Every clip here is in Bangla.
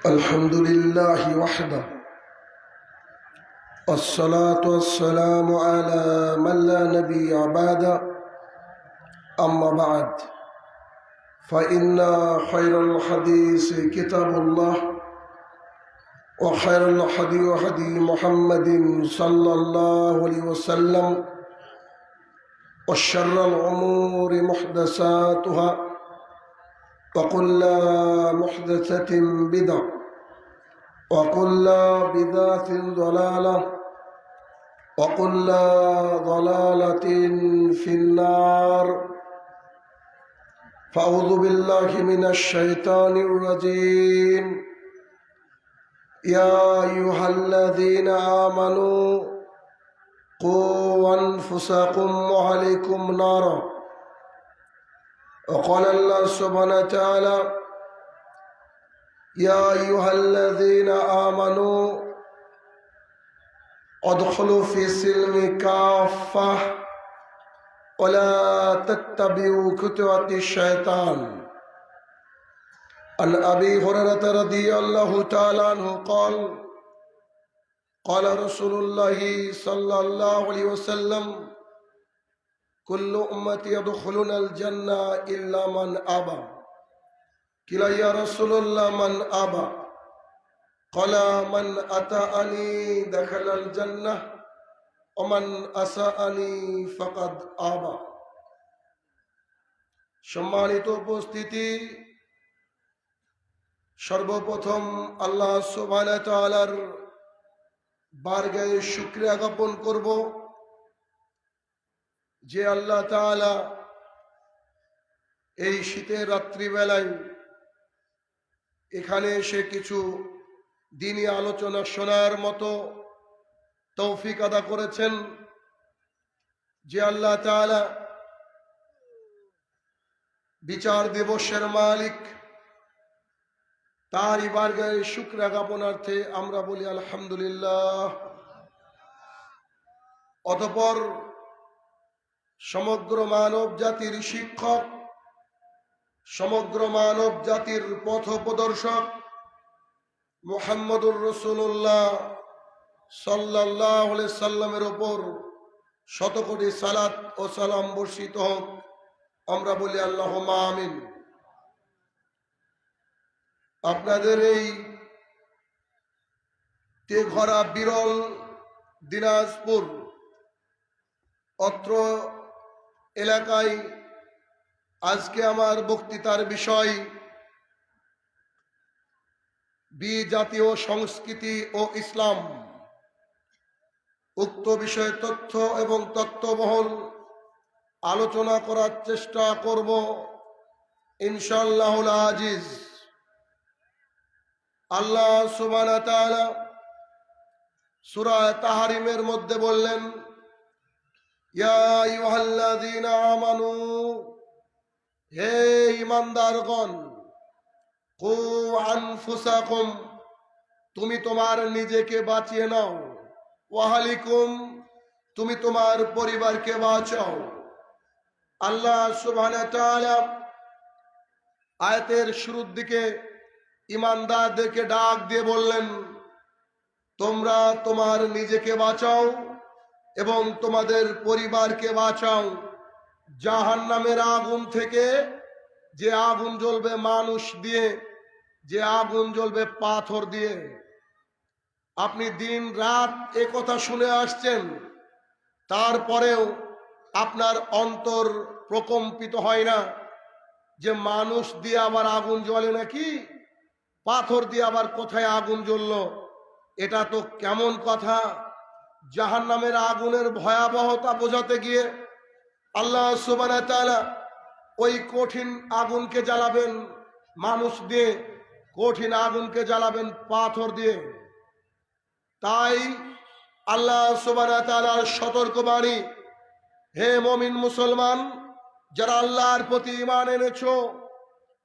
الحمد لله وحده، والصلاة والسلام على من لا نبي بعده. أما بعد، فإن خير الحديث كتاب الله، وخير الهدي هدي محمد صلى الله عليه وسلم، وشر الأمور محدثاتها، وكل محدثة بدعة، وكل بدعة ضلالة، وكل ضلالة في النار. فأعوذ بالله من الشيطان الرجيم. يا أيها الذين آمنوا قوا أنفسكم وأهليكم نارا. وقال الله سبحانه وتعالى: يا أيها الذين آمنوا ادخلوا في السلم كافة ولا تتبعوا خطوات الشيطان. عن أبي هريرة رضي الله تعالى عنه قال: قال رسول الله صلى الله عليه وسلم: كل أمتي يدخلون الجنة إلا من أبى. قيل: يا رسول الله من أبى؟ قال: من أطاعني دخل الجنة ومن أساءني فقد أبى। সম্মানিত উপস্থিতি, সর্বপ্রথম আল্লাহ সুবহানাহু ওয়া তাআলার বারগাহে শুকরিয়া জ্ঞাপন করব যে আল্লাহ তাআলা এই শীতের রাত্রিবেলায় এখানে এসে কিছু দ্বীনি আলোচনা শোনার মতো তৌফিক আদা করেছেন। যে আল্লাহ তাআলা বিচার দিবসের মালিক, তারই বারগাহে শুকরিয়া জ্ঞাপনার্থে আমরা বলি আলহামদুলিল্লাহ। অতঃপর সমগ্র মানব জাতির শিক্ষক, সমগ্র মানব জাতির পথপ্রদর্শক মুহাম্মদুর রাসূলুল্লাহ সাল্লাল্লাহু আলাইহি সাল্লামের উপর শতকোটি সালাত ও সালাম বর্ষিত হোক। আমরা বলি আল্লাহুম্মা আমিন। আপনাদের এই তেঘরা বিরল দিনাজপুর অত্র এলাকায় আজকে আমার বক্তৃতার বিষয় জাতীয় সংস্কৃতি ও ইসলাম। উক্ত বিষয়ে তথ্য এবং তত্ত্ববহুল আলোচনা করার চেষ্টা করব ইনশাআল্লাহুল আজিজ। আল্লাহ সুবহানাহু ওয়া তাআলা সূরা তাহরিমের মধ্যে বললেন: ইয়া আইয়ুহাল্লাযীনা আমানু, হে ঈমানদারগণ, কু আনফুসাকুম, তুমি তোমার নিজেকে বাঁচিয়ে নাও, ওয়াহালিকুম, তুমি তোমার পরিবারকে বাঁচাও। আল্লাহ সুবহানাহু ওয়া তাআলা আয়াতের শুরুর দিকে ঈমানদারদেরকে ডাক দিয়ে বললেন, তোমরা তোমার নিজেকে বাঁচাও এবং তোমাদের পরিবারকে বাঁচাও জাহান্নামের আগুন থেকে, যে আগুন জ্বলবে মানুষ দিয়ে, যে আগুন জ্বলবে পাথর দিয়ে। আপনি দিন রাত এ কথা শুনে আসছেন, তারপরেও আপনার অন্তর প্রকম্পিত হয় না যে মানুষ দিয়ে আবার আগুন জ্বলে নাকি, পাথর দিয়ে আবার কোথায় আগুন জ্বললো? এটা তো কেমন কথা! জাহান্নামের আগুনের ভয়াবহতা বোঝাতে গিয়ে আল্লাহ সুবহানাহু ওয়া তাআলা ওই কঠিন আগুনকে জ্বালাবেন মানুষ দিয়ে, কঠিন আগুনকে জ্বালাবেন পাথর দিয়ে। তাই আল্লাহ সুবহানাহু ওয়া তাআলার সতর্কবাণী, হে মুমিন মুসলমান, যারা আল্লাহর প্রতি ঈমান এনেছো,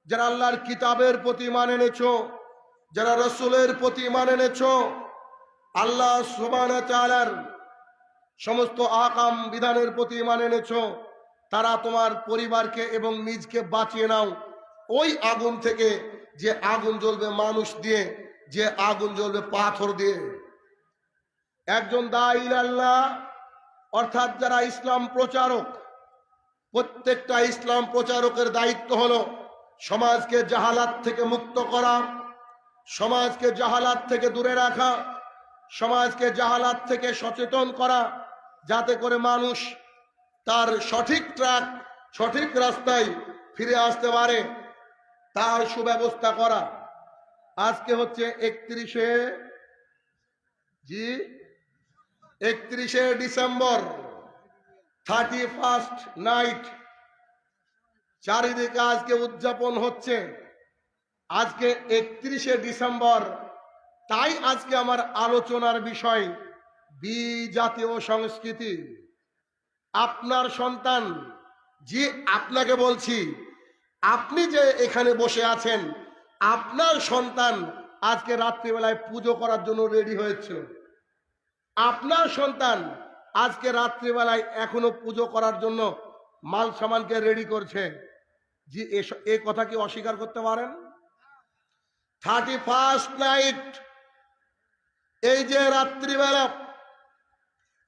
যারা আল্লাহর কিতাবের প্রতি ঈমান এনেছো, যারা রাসূলের প্রতি ঈমান এনেছো, আল্লাহ সুবহানাহু ওয়া তাআলার সমস্ত আকাম বিধানের প্রতি ঈমান এনেছো, তারা তোমার পরিবারকে এবং নিজকে বাঁচিয়ে নাও ওই আগুন থেকে, যে আগুন জ্বলবে মানুষ দিয়ে, যে আগুন জ্বলবে পাথর দিয়ে। একজন দাঈ আল্লাহ অর্থাৎ যারা ইসলাম প্রচারক, প্রত্যেকটা ইসলাম প্রচারকের দায়িত্ব হলো সমাজকে জাহালাত থেকে মুক্ত করা, সমাজকে জাহালাত থেকে দূরে রাখা, সমাজকে জাহালাত থেকে সচেতন করা, যাতে করে মানুষ তার সঠিক ট্র্যাক, সঠিক রাস্তায় ফিরে আসতে পারে, তার সুব্যবস্থা করা। আজকে হচ্ছে 31শে ডিসেম্বর, 31st নাইট। চারিদিকে আজকে উদযাপন হচ্ছে। আজকে 31শে ডিসেম্বর, তাই আজকে আমার আলোচনার বিষয় বিজাতীয় সংস্কৃতি। আপনার সন্তান, জি আপনাকে বলছি, আপনি যে এখানে বসে আছেন, আপনার সন্তান আজকে রাত্রিবেলায় পুজো করার জন্য রেডি হয়েছিল। আপনার সন্তান আজকে রাত্রিবেলায় এখনো পুজো করার জন্য মাল সামানকে রেডি করছে। জি এই কথা কি অস্বীকার করতে পারেন? 31st নাইট, এই যে রাত্রিবেলা,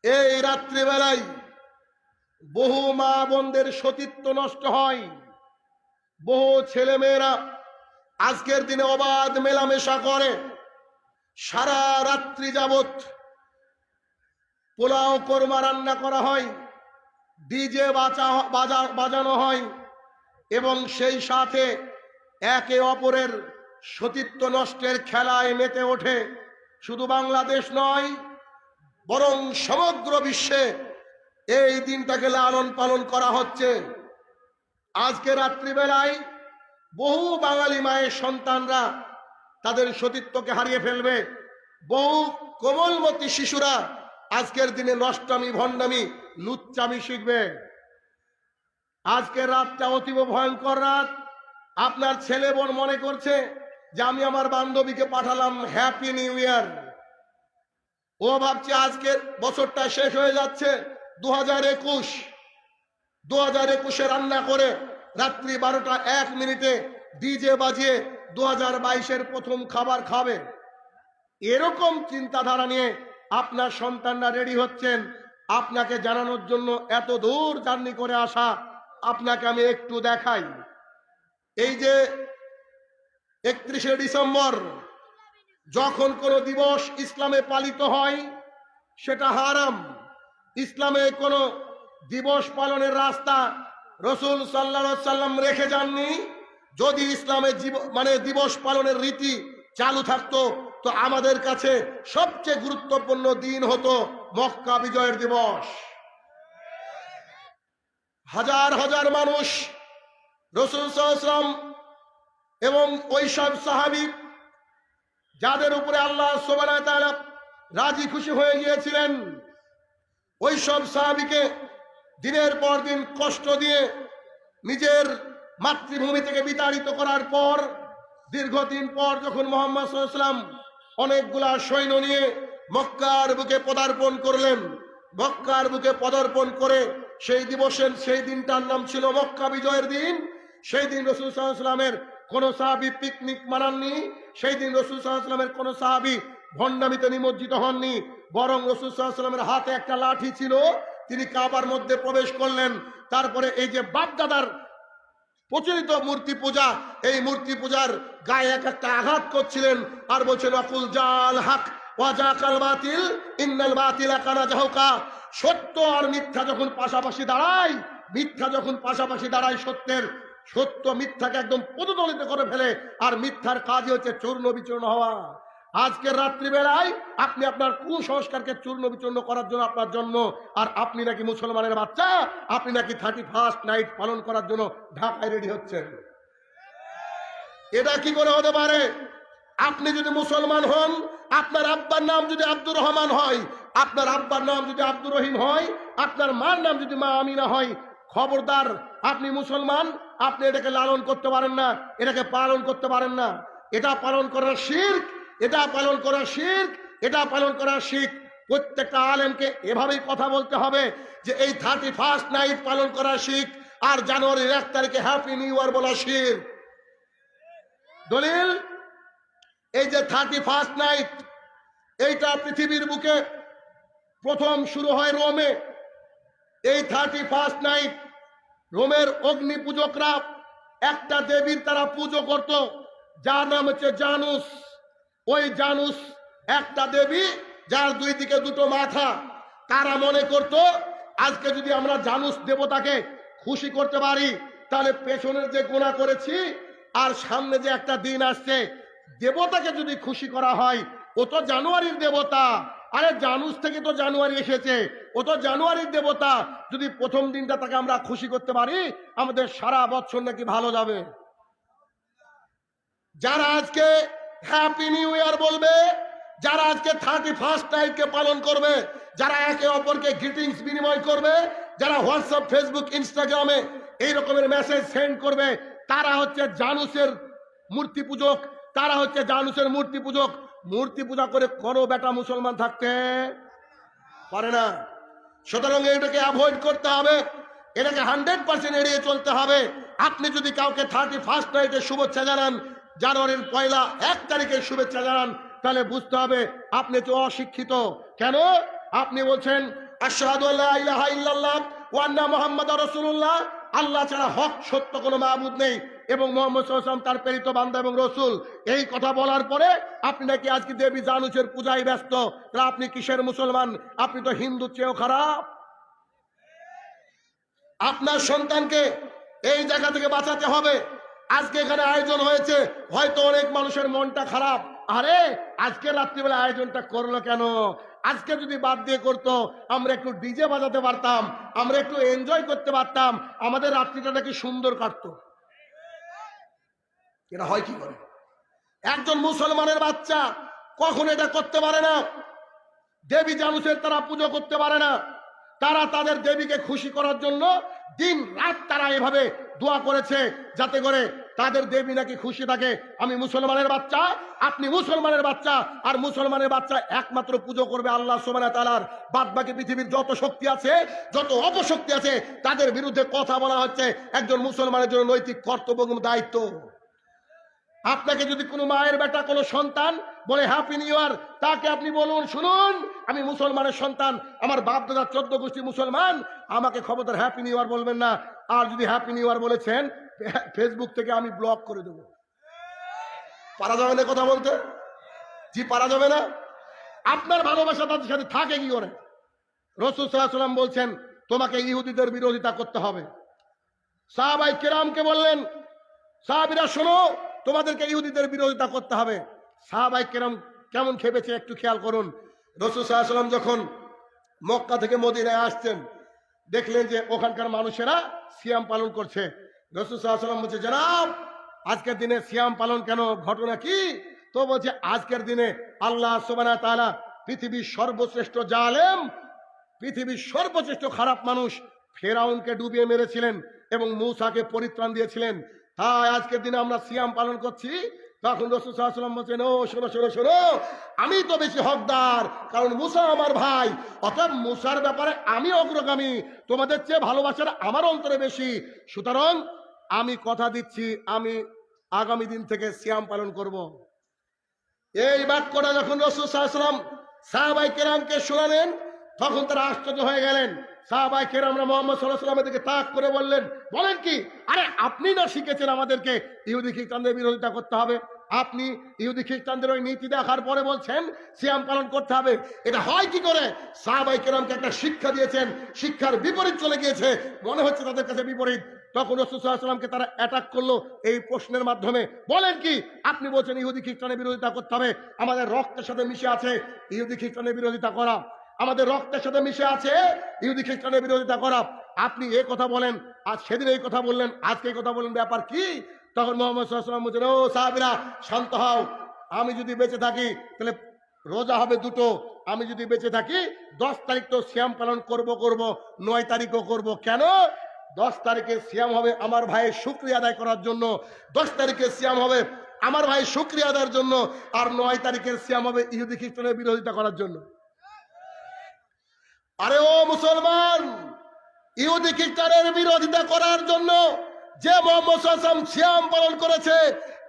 এই রাত্রিবেলায় বহু মা বোনদের সতীত্ব নষ্ট হয়, বহু ছেলে মেয়েরা আজকের দিনে অবাধ মেলামেশা করে, সারা রাত্রি যাবত পোলাও কোরমা রান্না করা হয়, ডিজে বাজানো হয়, এবং সেই সাথে একে অপরের সতীত্ব নষ্টের খেলায় মেতে ওঠে। শুধু বাংলাদেশ নয়, বরং সমগ্র বিশ্বে এই দিনটাকে লালন পালন করা হচ্ছে। আজকে রাত্রিবেলায় বহু বাঙালি মায়ের সন্তানরা তাদের সতীত্বকে হারিয়ে ফেলবে। বহু কোমলমতি শিশুরা আজকের দিনে নষ্টামি, ভণ্ডামি, লুচ্চামি শিখবে। আজকের রাতটা অতীব ভয়ঙ্কর রাত। আপনার ছেলে বোন মনে করছে যে আমি আমার বান্ধবীকে পাঠালাম হ্যাপি নিউ ইয়ার। ও ভাবছে আজকের বছরটা শেষ হয়ে যাচ্ছে, 2021 রান্না করে রাত্রি 12টা 1 মিনিটে ডিজে বাজিয়ে 2022-এর প্রথম খাবার খাবে। এরকম চিন্তাধারা নিয়ে আপনার সন্তানরা রেডি হচ্ছেন। আপনাকে জানানোর জন্য এত দূর জার্নি করে আসা। আপনাকে আমি একটু দেখাই। এই যে 31শে ডিসেম্বর যখন কোন দিবস ইসলামে পালিত হয় সেটা হারাম। ইসলামে কোন দিবস পালনের রাস্তা রাসূল সাল্লাল্লাহু আলাইহি সাল্লাম রেখে যাননি। যদি ইসলামে দিবস পালনের রীতি চালু থাকতো তো আমাদের কাছে সবচেয়ে গুরুত্বপূর্ণ দিন হতো মক্কা বিজয়ের দিবস। হাজার হাজার মানুষ রাসূল সাল্লাল্লাহু আলাইহি ওয়াসাল্লাম এবং ওই সব সাহাবী যাদের উপরে আল্লাহ সুবহানাহু ওয়া তাআলা রাজি খুশি হয়ে গিয়েছিলেন, ওই সব সাহাবীকে দিনের পর দিন কষ্ট দিয়ে নিজের মাতৃভূমি থেকে বিতাড়িত করার পর দীর্ঘদিন পর যখন মুহাম্মদ সাল্লাল্লাহু আলাইহি ওয়াসাল্লাম অনেকগুলা সৈন্য নিয়ে মক্কার বুকে পদার্পণ করলেন, মক্কার বুকে পদার্পণ করে সেই দিনটার নাম ছিল মক্কা বিজয়ের দিন। সেই দিন রাসূল সাল্লাল্লাহু আলাইহি ওয়াসাল্লামের কোন সাহাবী পিকনিক মানাননি। সেই দিন রাসূল সাল্লাল্লাহু আলাইহি ওয়াসাল্লামের কোন সাহাবী ভণ্ডামিতে নিমজ্জিত হননি। বরং রাসূল সাল্লাল্লাহু আলাইহি ওয়াসাল্লামের হাতে একটা লাঠি ছিল, তিনি কাবার মধ্যে প্রবেশ করলেন। তারপরে এই যে বাপদাদার প্রচলিত মূর্তি পূজা, এই মূর্তি পূজার গায়ে এক একটা আঘাত করছিলেন আর বলছেন আকুল জাল হক ওয়া জাকাল বাতিল ইন্নাল বাতিলা কানা জাহুকা। সত্য আর মিথ্যা যখন পাশাপাশি দাঁড়ায়, সত্য মিথ্যাকে একদম পদদলিত করে ফেলে, আর মিথ্যার কাজই হচ্ছে চূর্ণ বিচূর্ণ হওয়া। আজকের রাত্রিবেলায় আপনি আপনার কুসংস্কারকে চূর্ণ বিচূর্ণ করার জন্য আপনার জন্ম, আর আপনি নাকি মুসলমানের বাচ্চা, আপনি নাকি 31st নাইট পালন করার জন্য ঢাকায় রেডি হচ্ছেন। এটা কি করে হতে পারে? আপনি যদি মুসলমান হন, আপনার আব্বার নাম যদি আব্দুর রহমান হয়, আপনার আব্বার নাম যদি আব্দুর রহিম হয়, আপনার মার নাম যদি মা আমিনা হয়, খবরদার, আপনি মুসলমান, আপনি এটাকে লালন করতে পারেন না, এটাকে পালন করতে পারেন না। এটা পালন করার শিরক, এটা পালন করার শিরক, এটা পালন করার শিরক। প্রত্যেকটা আলেমকে এভাবেই কথা বলতে হবে যে এই 31st নাইট পালন করা শিরক, আর জানুয়ারির 1 তারিখে হ্যাপি নিউ ইয়ার বলা শিরক। দলিল এই যে 31st নাইট, এইটা পৃথিবীর বুকে প্রথম শুরু হয় রোমে। এই 31st নাইট রোমের অগ্নি পূজকরা একটা দেবীর তারা পুজো করত, যার নাম হচ্ছে জানুস। ওই জানুস একটা দেবী, যার দুই দিকে দুটো মাথা। তারা মনে করত আজকে যদি আমরা জানুস দেবতাকে খুশি করতে পারি, তাহলে পেছনের যে গুনাহ করেছি আর সামনে যে একটা দিন আসছে, দেবতাকে যদি খুশি করা হয়, ও তো জানুয়ারির দেবতা, আরে জানুস থেকে তো জানুয়ারি এসেছে, ও তো জানুয়ারির দেবতা, যদি প্রথম দিনটা তাকে আমরা খুশি করতে পারি, আমাদের সারা বছর নাকি ভালো যাবে। যারা আজকে হ্যাপি নিউ ইয়ার বলবে, যারা আজকে 31st নাইটকে পালন করবে, যারা একে অপরকে গ্রিটিংস বিনিময় করবে, যারা হোয়াটসঅ্যাপ, ফেসবুক, ইনস্টাগ্রামে এই রকমের মেসেজ সেন্ড করবে, তারা হচ্ছে জানুসের মূর্তি পূজক, তারা হচ্ছে জানুসের মূর্তি পূজক। মূর্তি পূজা করে কোনো বেটা মুসলমান থাকতে পারে না। সুতরাং এটাকে অ্যাভয়েড করতে হবে, এটাকে 100% এড়িয়ে চলতে হবে। আপনি যদি কাউকে 31st নাইটে শুভেচ্ছা জানান, জানুয়ারির 1 তারিখে শুভেচ্ছা জানান, তাহলে বুঝতে হবে আপনি তো অশিক্ষিত। কেন? আপনি বলছেন আশহাদু আল্লা ইলাহা ইল্লাল্লাহ ওয়া আন্না মুহাম্মাদুর রাসূলুল্লাহ, আল্লাহ ছাড়া হক সত্য কোনো মাবুদ নেই, এবং মুহাম্মদ সাল্লাল্লাহু আলাইহি ওয়াসাল্লাম তার প্রেরিত বান্দা এবং রাসূল। এই কথা বলার পরে আপনি নাকি আজকে দেবী জানুসের পূজায় ব্যস্ত, তাহলে আপনি কিসের মুসলমান? আপনি তো হিন্দুর চেয়েও খারাপ। আপনার সন্তানকে এই জায়গা থেকে বাঁচাতে হবে। আজকে এখানে আয়োজন হয়েছে, হয়তো অনেক মানুষের মনটা খারাপ, আরে আজকে রাত্রিবেলা আয়োজনটা করলো কেন? আজকে যদি বাদ দিয়ে করতো, আমরা একটু ডিজে বাজাতে পারতাম, আমরা একটু এনজয় করতে পারতাম, আমাদের রাত্রিটা নাকি সুন্দর কাটতো। এটা হয় কি করে? একজন মুসলমানের বাচ্চা কখন এটা করতে পারে না। দেবী জানুসের তারা পুজো করতে পারে না। তারা তাদের দেবীকে খুশি করার জন্য দিন রাত তারা এভাবে দোয়া করেছে, যাতে করে তাদের দেবী নাকি খুশি থাকে। আমি মুসলমানের বাচ্চা, আপনি মুসলমানের বাচ্চা, আর মুসলমানের বাচ্চা একমাত্র পুজো করবে আল্লাহ সুবহানাহু ওয়া তাআলার। বাদ বাকি পৃথিবীর যত শক্তি আছে, যত অপশক্তি আছে, তাদের বিরুদ্ধে কথা বলা হচ্ছে একজন মুসলমানের জন্য নৈতিক কর্তব্য এবং দায়িত্ব। আপনাকে যদি কোনো মায়ের বেটা, কোনো সন্তান বলে হ্যাপি নিউ ইয়ার, তাকে আপনি বলুন, শুনুন আমি মুসলমানের সন্তান, আমার বাপ দাদা 14 গোষ্ঠী মুসলমান, আমাকে খবরদার হ্যাপি নিউ ইয়ার বলবেন না। আর যদি হ্যাপি নিউ ইয়ার বলেছেন, ফেসবুক থেকে আমি ব্লক করে দেবো। পারা যাবে না কথা বলতে? জি, পারা যাবে না। আপনার ভালোবাসা তাদের সাথে থাকে কি করে? রাসূল সাল্লাল্লাহু আলাইহি ওয়াসাল্লাম বলছেন তোমাকে ইহুদিদের বিরোধিতা করতে হবে। সাহাবায়ে কেরামকে বললেন, সাহাবীরা শোনো, তোমাদেরকে ইহুদিদের বিরোধিতা করতে হবে। সাহাবায়ে কেরাম কেমন খেপেছে একটু খেয়াল করুন। রাসূল সাল্লাল্লাহু আলাইহি ওয়াসাল্লাম যখন মক্কা থেকে মদিনায় আসছেন, দেখলেন যে ওখানকার মানুষেরা সিয়াম পালন করছে। রাসূল সাল্লাল্লাহু আলাইহি ওয়াসাল্লাম বলছে, জনাব আজকের দিনে সিয়াম পালন কেন, ঘটনা কি? তো বলছে আজকের দিনে আল্লাহ সুবহানাহু ওয়া তাআলা পৃথিবীর সর্বশ্রেষ্ঠ জালেম, পৃথিবীর সর্বশ্রেষ্ঠ খারাপ মানুষ ফেরাউনকে ডুবিয়ে মেরেছিলেন এবং মূসাকে পরিত্রাণ দিয়েছিলেন। তাই আজকের দিনে আমরা সিয়াম পালন করছি। তখন রাসূল সাল্লাল্লাহু আলাইহি ওয়াসাল্লাম বলছেন, ও শোনো শোনো শোনো, আমি তো বেশি হকদার, কারণ মুসা আমার ভাই, অতএব মুসার ব্যাপারে আমি অগ্রগামী, তোমাদের চেয়ে ভালোবাসার আমার অন্তরে বেশি। সুতরাং আমি কথা দিচ্ছি, আমি আগামী দিন থেকে সিয়াম পালন করব। এই বাক্যটা যখন রাসূল সাল্লাল্লাহু আলাইহি ওয়াসাল্লাম সাহাবায়ে কেরামকে শোনালেন, তখন তারা আশ্চর্য হয়ে গেলেন। সাহাবায়ে কেরামরা মুহাম্মদ সাল্লাল্লাহু আলাইহি ওয়াসাল্লামের দিকে তাক করে বললেন, বলেন কি? আরে আপনি না শিখেছেন আমাদেরকে ইহুদি খ্রিস্টানদের বিরোধিতা করতে হবে? আপনি ইহুদি খ্রিস্টানদের ওই নীতি দেখার পরে বলছেন সিয়াম পালন করতে হবে, এটা হয় কি করে? সাহাবায়ে কেরামকে একটা শিক্ষা দিয়েছেন, শিক্ষার বিপরীত চলে গিয়েছে, মনে হচ্ছে তাদের কাছে বিপরীত। তখন রাসূল সাল্লাল্লাহু আলাইহি ওয়াসাল্লামকে তারা অ্যাটাক করলো এই প্রশ্নের মাধ্যমে, বলেন কি? আপনি বলছেন ইহুদি খ্রিস্টানের বিরোধিতা করতে হবে, আমাদের রক্তের সাথে মিশে আছে ইহুদি খ্রিস্টানের বিরোধিতা করা, আমাদের রক্তের সাথে মিশে আছে ইহুদি খ্রিস্টানের বিরোধিতা করা। আপনি এই কথা বলেন, আজ সেদিন এই কথা বললেন, আজকে এই কথা বললেন, ব্যাপার কি? তখন মুহাম্মদ সাল্লাল্লাহু আলাইহি ওয়াসাল্লাম বলছেন, ও সাহাবীরা শান্ত হও, আমি যদি বেঁচে থাকি তাহলে রোজা হবে দুটো, আমি যদি বেঁচে থাকি 10 তারিখ তো সিয়াম পালন করব, 9 তারিখও করব। কেন? 10 তারিখে সিয়াম হবে আমার ভাইয়ের শুকরিয়া আদায় করার জন্য, 10 তারিখে সিয়াম হবে আমার ভাইয়ের শুকরিয়া আদায়ের জন্য, আর 9 তারিখের সিয়াম হবে ইহুদি খ্রিস্টানের বিরোধিতা করার জন্য। আরে ও মুসলমান, ইহুদি খ্রিস্টানের বিরোধিতা করার জন্য যে মুহাম্মদ সাল্লাল্লাহু আলাইহি ওয়াসাল্লাম সিয়াম পালন করেছে,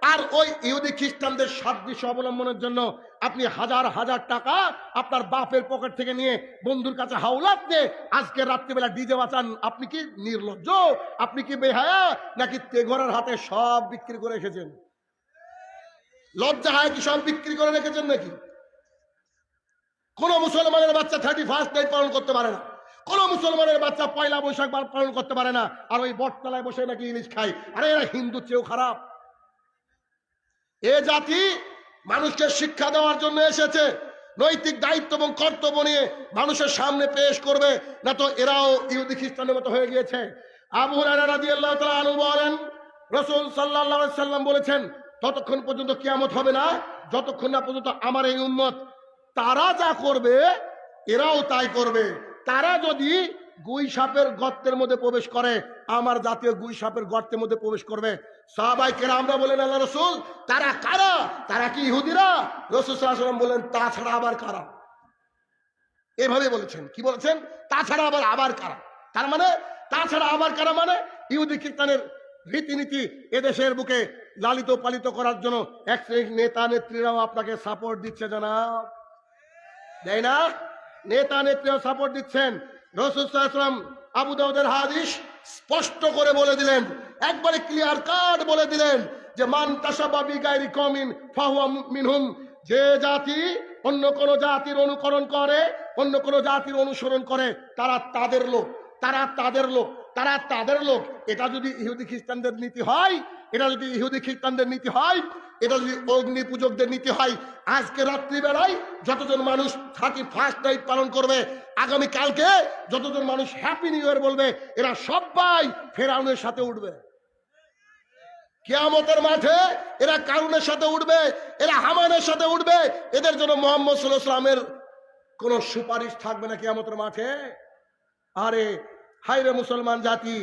আর ওই ইহুদি খ্রিস্টানদের সাদৃশ্য অবলম্বনের জন্য আপনি হাজার হাজার টাকা আপনার বাপের পকেট থেকে নিয়ে বন্ধুর কাছে হাওলাত দিয়ে আজকে রাত্রিবেলা ডিজে বাঁচান। আপনি কি নির্লজ্জ? আপনি কি বেহায়া? নাকি তেঘরের হাতে সব বিক্রি করে রেখেছেন? লজ্জা হয় কি সব বিক্রি করে রেখেছেন নাকি? কোন মুসলমানের বাচ্চা 31st নাইট পালন করতে পারে না, কোন মুসলমানের বাচ্চা পয়লা বৈশাখ পালন করতে পারে না, আর ওই বটতলায় বসে নাকি ইলিশ খায়। আরে এরা হিন্দুর চেয়েও খারাপ। এ জাতি মানুষকে শিক্ষা দেওয়ার জন্য এসেছে, নৈতিক দায়িত্ব এবং কর্তব্য নিয়ে মানুষের সামনে পেশ করবে, না তো এরাও ইহুদি খ্রিস্টানের মতো হয়ে গিয়েছে। আবু হুরায়রা রাদিয়াল্লাহু তাআলা আনহু বলেন, রাসূল সাল্লাল্লাহু আলাইহি সাল্লাম বলেছেন, ততক্ষণ পর্যন্ত কিয়ামত হবে না যতক্ষণ না পর্যন্ত আমার এই উম্মত তারা যা করবে এরাও তাই করবে। তারা যদি গুই সাপের গর্তের মধ্যে প্রবেশ করে, আমার জাতীয় গুই সাপের গর্তের মধ্যে প্রবেশ করবে। সাহাবায়ে কেরামরা বলেন, আল্লাহ রাসূল তারা কারা? তারা কি ইহুদিরা? রাসূল সাল্লাল্লাহু আলাইহি ওয়াসাল্লাম বলেন, তাছাড়া আবার কারা? এভাবে বলেছেন। কি বলেছেন? তাছাড়া আবার কারা। তার মানে তাছাড়া আবার কারা মানে ইহুদি খ্রিস্টানের রীতিনীতি এদেশের বুকে লালিত পালিত করার জন্য এক শ্রেণীর নেতা নেত্রীরাও আপনাকে সাপোর্ট দিচ্ছে। জনাব, দেয় না? নেতা নেত্রীরাও সাপোর্ট দিচ্ছেন। রাসূল সাল্লাল্লাহু আলাইহি ওয়াসাল্লাম আবু দাউদের হাদিস স্পষ্ট করে বলে দিলেন, একবারে ক্লিয়ার কাট বলে দিলেন যে মান তাশাব্বাহা বিগাইরি কওমিন ফাহুয়া মিনহুম। যে জাতি অন্য কোন জাতির অনুকরণ করে, অন্য কোন জাতির অনুসরণ করে, তারা তাদের লোক, তারা তাদের লোক, তারা তাদের লোক। এটা যদি ইহুদি খ্রিস্টানদের নীতি হয়, এটা যদি ইহুদি খ্রিস্টানদের নীতি হয়, এটা যদি অগ্নি পূজকদের নীতি হয়, আজকে রাত্রিবেলায় যতজন মানুষ 31st নাইট পালন করবে, আগামী কালকে যতজন মানুষ হ্যাপি নিউ ইয়ার বলবে, এরা সবাই ফেরাউনের সাথে উঠবে। কিয়ামতের মাঠে এরা কারুনের সাথে উঠবে, এরা হামানের সাথে উঠবে। এদের জন্য মুহাম্মদ সাল্লাল্লাহু আলাইহি ওয়াসাল্লামের কোন সুপারিশ থাকবে না কিয়ামতের মাঠে। আরে হায়রে মুসলমান জাতি,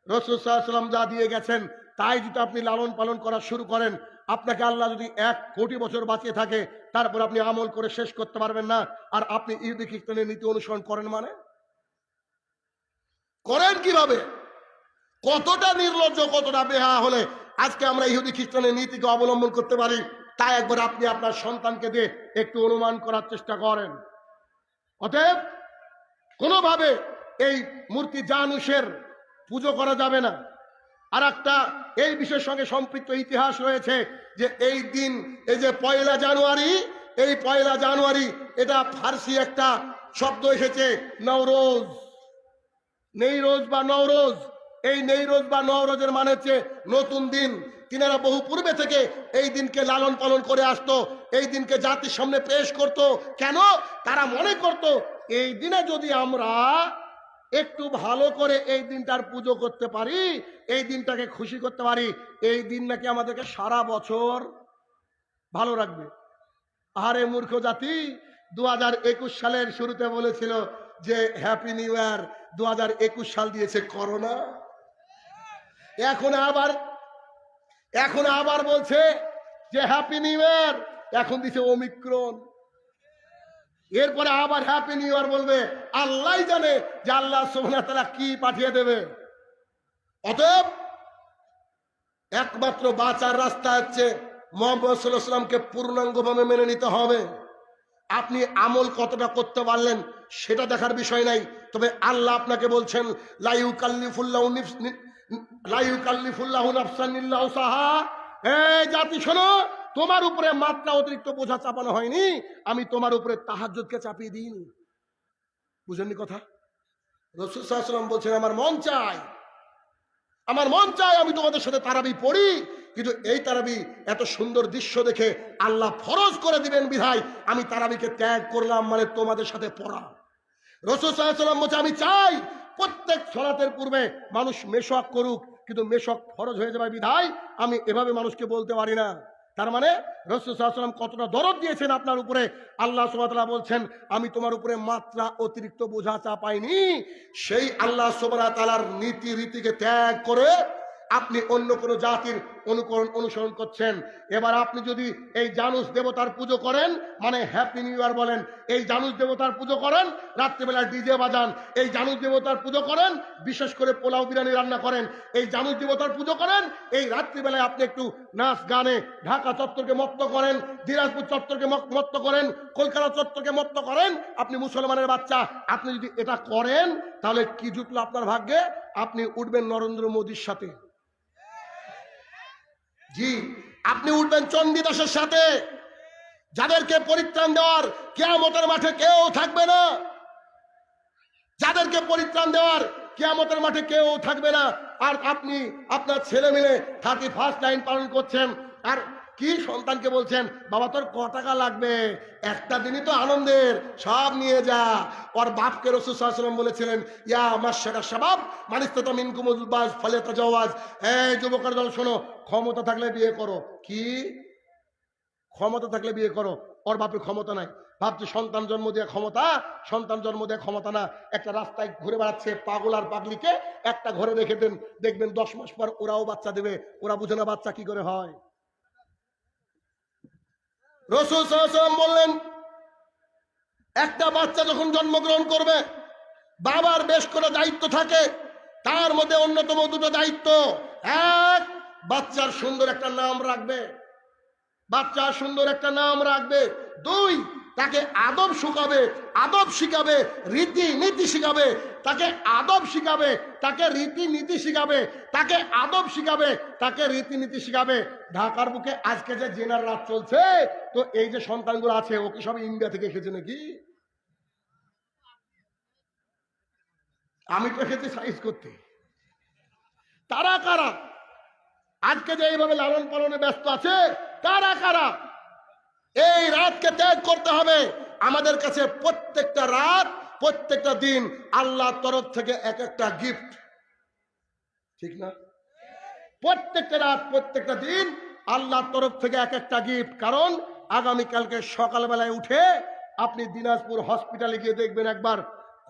রাসূল সাল্লাল্লাহু আলাইহি ওয়াসাল্লাম যা দিয়ে গেছেন তাই যদি আপনি লালন পালন করা শুরু করেন, আপনাকে আল্লাহ যদি 1 কোটি বছর বাঁচিয়ে থাকে, তারপর আপনি আমল করে শেষ করতে পারবেন না। আর আপনি ইহুদি খ্রিস্টানের নীতি অনুসরণ করেন মানে করেন কিভাবে? কতটা নির্লজ্জ, কতটা বেহায়া হলে আজকে আমরা ইহুদি খ্রিস্টানের নীতিকে অবলম্বন করতে পারি, তাই একবার আপনি আপনার সন্তানকে দিয়ে একটু অনুমান করার চেষ্টা করেন। অতএব কোনোভাবে এই মূর্তি জানুসের পুজো করা যাবে না। আর একটা এই বিষয়ের সঙ্গে সম্পৃক্ত ইতিহাস রয়েছে যে এই দিন, এই যে 1 জানুয়ারি, এই 1 জানুয়ারি এটা ফার্সি একটা শব্দ এসেছে নওরোজ, নেইরোজ বা নওরোজ। এই নেইরোজ বা নওরোজের মানে হচ্ছে নতুন দিন। তিনারা বহু পূর্বে থেকে এই দিনকে লালন পালন করে আসতো, এই দিনকে জাতির সামনে পেশ করত। কেন? তারা মনে করত এই দিনে যদি আমরা একটু ভালো করে এই দিনটার পুজো করতে পারি, এই দিনটাকে খুশি করতে পারি, এই দিন নাকি আমাদেরকে সারা বছর ভালো রাখবে। আরে মূর্খ জাতি, 2021 সালের শুরুতে বলেছিল যে হ্যাপি নিউ ইয়ার, 2021 সাল দিয়েছে করোনা। এখন আবার বলছে যে হ্যাপি নিউ ইয়ার, এখন দিছে ওমিক্রন। এরপরে আবার হ্যাপি নিউ ইয়ার বলবে, আল্লাহ জানে যে আল্লাহ সুবহানাহু ওয়া তাআলা কি পাঠিয়ে দেবে। অতএব একমাত্র বাঁচার রাস্তা হচ্ছে মুহাম্মদ সাল্লাল্লাহু আলাইহি ওয়াসাল্লামকে পূর্ণাঙ্গভাবে মেনে নিতে হবে। আপনি আমল কতটা করতে পারলেন সেটা দেখার বিষয় নাই, তবে আল্লাহ আপনাকে বলছেন লা ইউকাল্লিফুল্লাহু নাফসান ইল্লা উসাহা। এই জাতি শোনো, তোমার উপরে মাত্রা অতিরিক্ত বোঝা চাপানো হয়নি, আমি তোমার উপরে তাহাজ্জুদকে চাপিয়ে দিইনি। বুঝেননি কথা? রাসূল সাল্লাল্লাহু আলাইহি ওয়াসাল্লাম বলছেন আমার মন চায় আমি তোমাদের সাথে তারাবি পড়ি, কিন্তু এই তারাবি এত সুন্দর দৃশ্য দেখে আল্লাহ ফরজ করে দিবেন বিধায় আমি তারাবিকে ত্যাগ করলাম, মানে তোমাদের সাথে পড়া। রাসূল সাল্লাল্লাহু আলাইহি ওয়াসাল্লাম বলছে আমি চাই প্রত্যেক সালাতের পূর্বে মানুষ মেশক করুক, কিন্তু মেশক ফরজ হয়ে যাবে বিধায় আমি এভাবে মানুষকে বলতে পারি না। তার মানে রাসূল সাল্লাল্লাহু আলাইহি ওয়াসাল্লাম কতটা দরদ দিয়েছেন আপনার উপরে। আল্লাহ সুবহানাহু ওয়া তাআলা বলছেন আমি তোমার উপরে মাত্রা অতিরিক্ত বোঝা চাপাইনি। সেই আল্লাহ সুবহানাহু ওয়া তাআলার নীতি রীতিকে ত্যাগ করে আপনি অন্য কোন জাতির অনুসরণ করছেন। এবার আপনি যদি এই জানুস দেবতার পুজো করেন, মানে হ্যাপি নিউ ইয়ার বলেন, এই জানুস দেবতার পুজো করেন, রাত্রিবেলা ডিজে বাজান, এই জানুস দেবতার পুজো করেন, বিশেষ করে পোলাও বিরিয়ানি রান্না করেন, এই জানুস দেবতার পুজো করেন, এই রাত্রিবেলায় আপনি একটু নাচ গানে ঢাকা চত্বরকে মত্ত করেন, দিনাজপুর চত্বরকে মত্ত করেন, কলকাতা চত্বরকে মত্ত করেন, আপনি মুসলমানের বাচ্চা, আপনি যদি এটা করেন তাহলে কি জুটলো আপনার ভাগ্যে? আপনি উঠবেন নরেন্দ্র মোদীর সাথে। জি, আপনি উঠবেন চণ্ডীদাসের সাথে, যাদেরকে পরিত্রাণ দেওয়ার কিয়ামতের মাঠে কেউ থাকবে না, যাদেরকে পরিত্রাণ দেওয়ার কিয়ামতের মাঠে কেউ থাকবে না। আর আপনি আপনার ছেলে মিলে 31st নাইট পালন করছেন, আর কি সন্তানকে বলছেন, বাবা তোর ক টাকা লাগবে, একটা দিনই তো আনন্দের, সব নিয়ে যা। ওর বাপকে রাসূল সাল্লাল্লাহু আলাইহি ওয়াসাল্লাম বলেছিলেন, ইয়া মাশশারা শাবাব মান ইসতাতা মিনকুমুল বাস ফালিয়াতাজাওয়াজ, এই যুবকের দল শোনো, ক্ষমতা থাকলে বিয়ে করো। কি ক্ষমতা থাকলে বিয়ে করো? ওর বাপের ক্ষমতা নাই, ভাবছে সন্তান জন্ম দেওয়া ক্ষমতা, সন্তান জন্ম দেওয়া ক্ষমতা না। একটা রাস্তায় ঘুরে বেড়াচ্ছে পাগল আর পাগলিকে একটা ঘরে রেখে দেন, দেখবেন 10 মাস পর ওরাও বাচ্চা দেবে। ওরা বুঝে না বাচ্চা কি করে হয়। রাসূল সাল্লাল্লাহু আলাইহি ওয়াসাল্লাম বললেন, একটা বাচ্চা যখন জন্মগ্রহণ করবে, বাবার বেশ করে দায়িত্ব থাকে, তার মধ্যে অন্যতম দুটো দায়িত্ব। এক, বাচ্চার সুন্দর একটা নাম রাখবে, বাচ্চার সুন্দর একটা নাম রাখবে। দুই, তাকে আদব শিখাবে, রীতি নীতি শিখাবে, তাকে আদব শিখাবে, তাকে রীতি নীতি শিখাবে, তাকে আদব শিখাবে, তাকে রীতিনীতি শিখাবে। ঢাকার বুকে আজকে যে জেনার রাত চলছে, তো এই যে সন্তানগুলো আছে, ওকে সব ইন্ডিয়া থেকে এসেছে নাকি? আমি তো এসেছি সাইজ করতে। তারা কারা আজকে যে এইভাবে লালন পালনে ব্যস্ত আছে? তারা কারা? এই রাতকে ত্যাগ করতে হবে। আমাদের কাছে প্রত্যেকটা রাত, প্রত্যেকটা দিন আল্লাহর তরফ থেকে এক একটা গিফট, ঠিক না? প্রত্যেকটা রাত, প্রত্যেকটা দিন আল্লাহর তরফ থেকে এক একটা গিফট। কারণ আগামীকালকে সকালবেলায় উঠে আপনি দিনাজপুর হসপিটালে গিয়ে দেখবেন একবার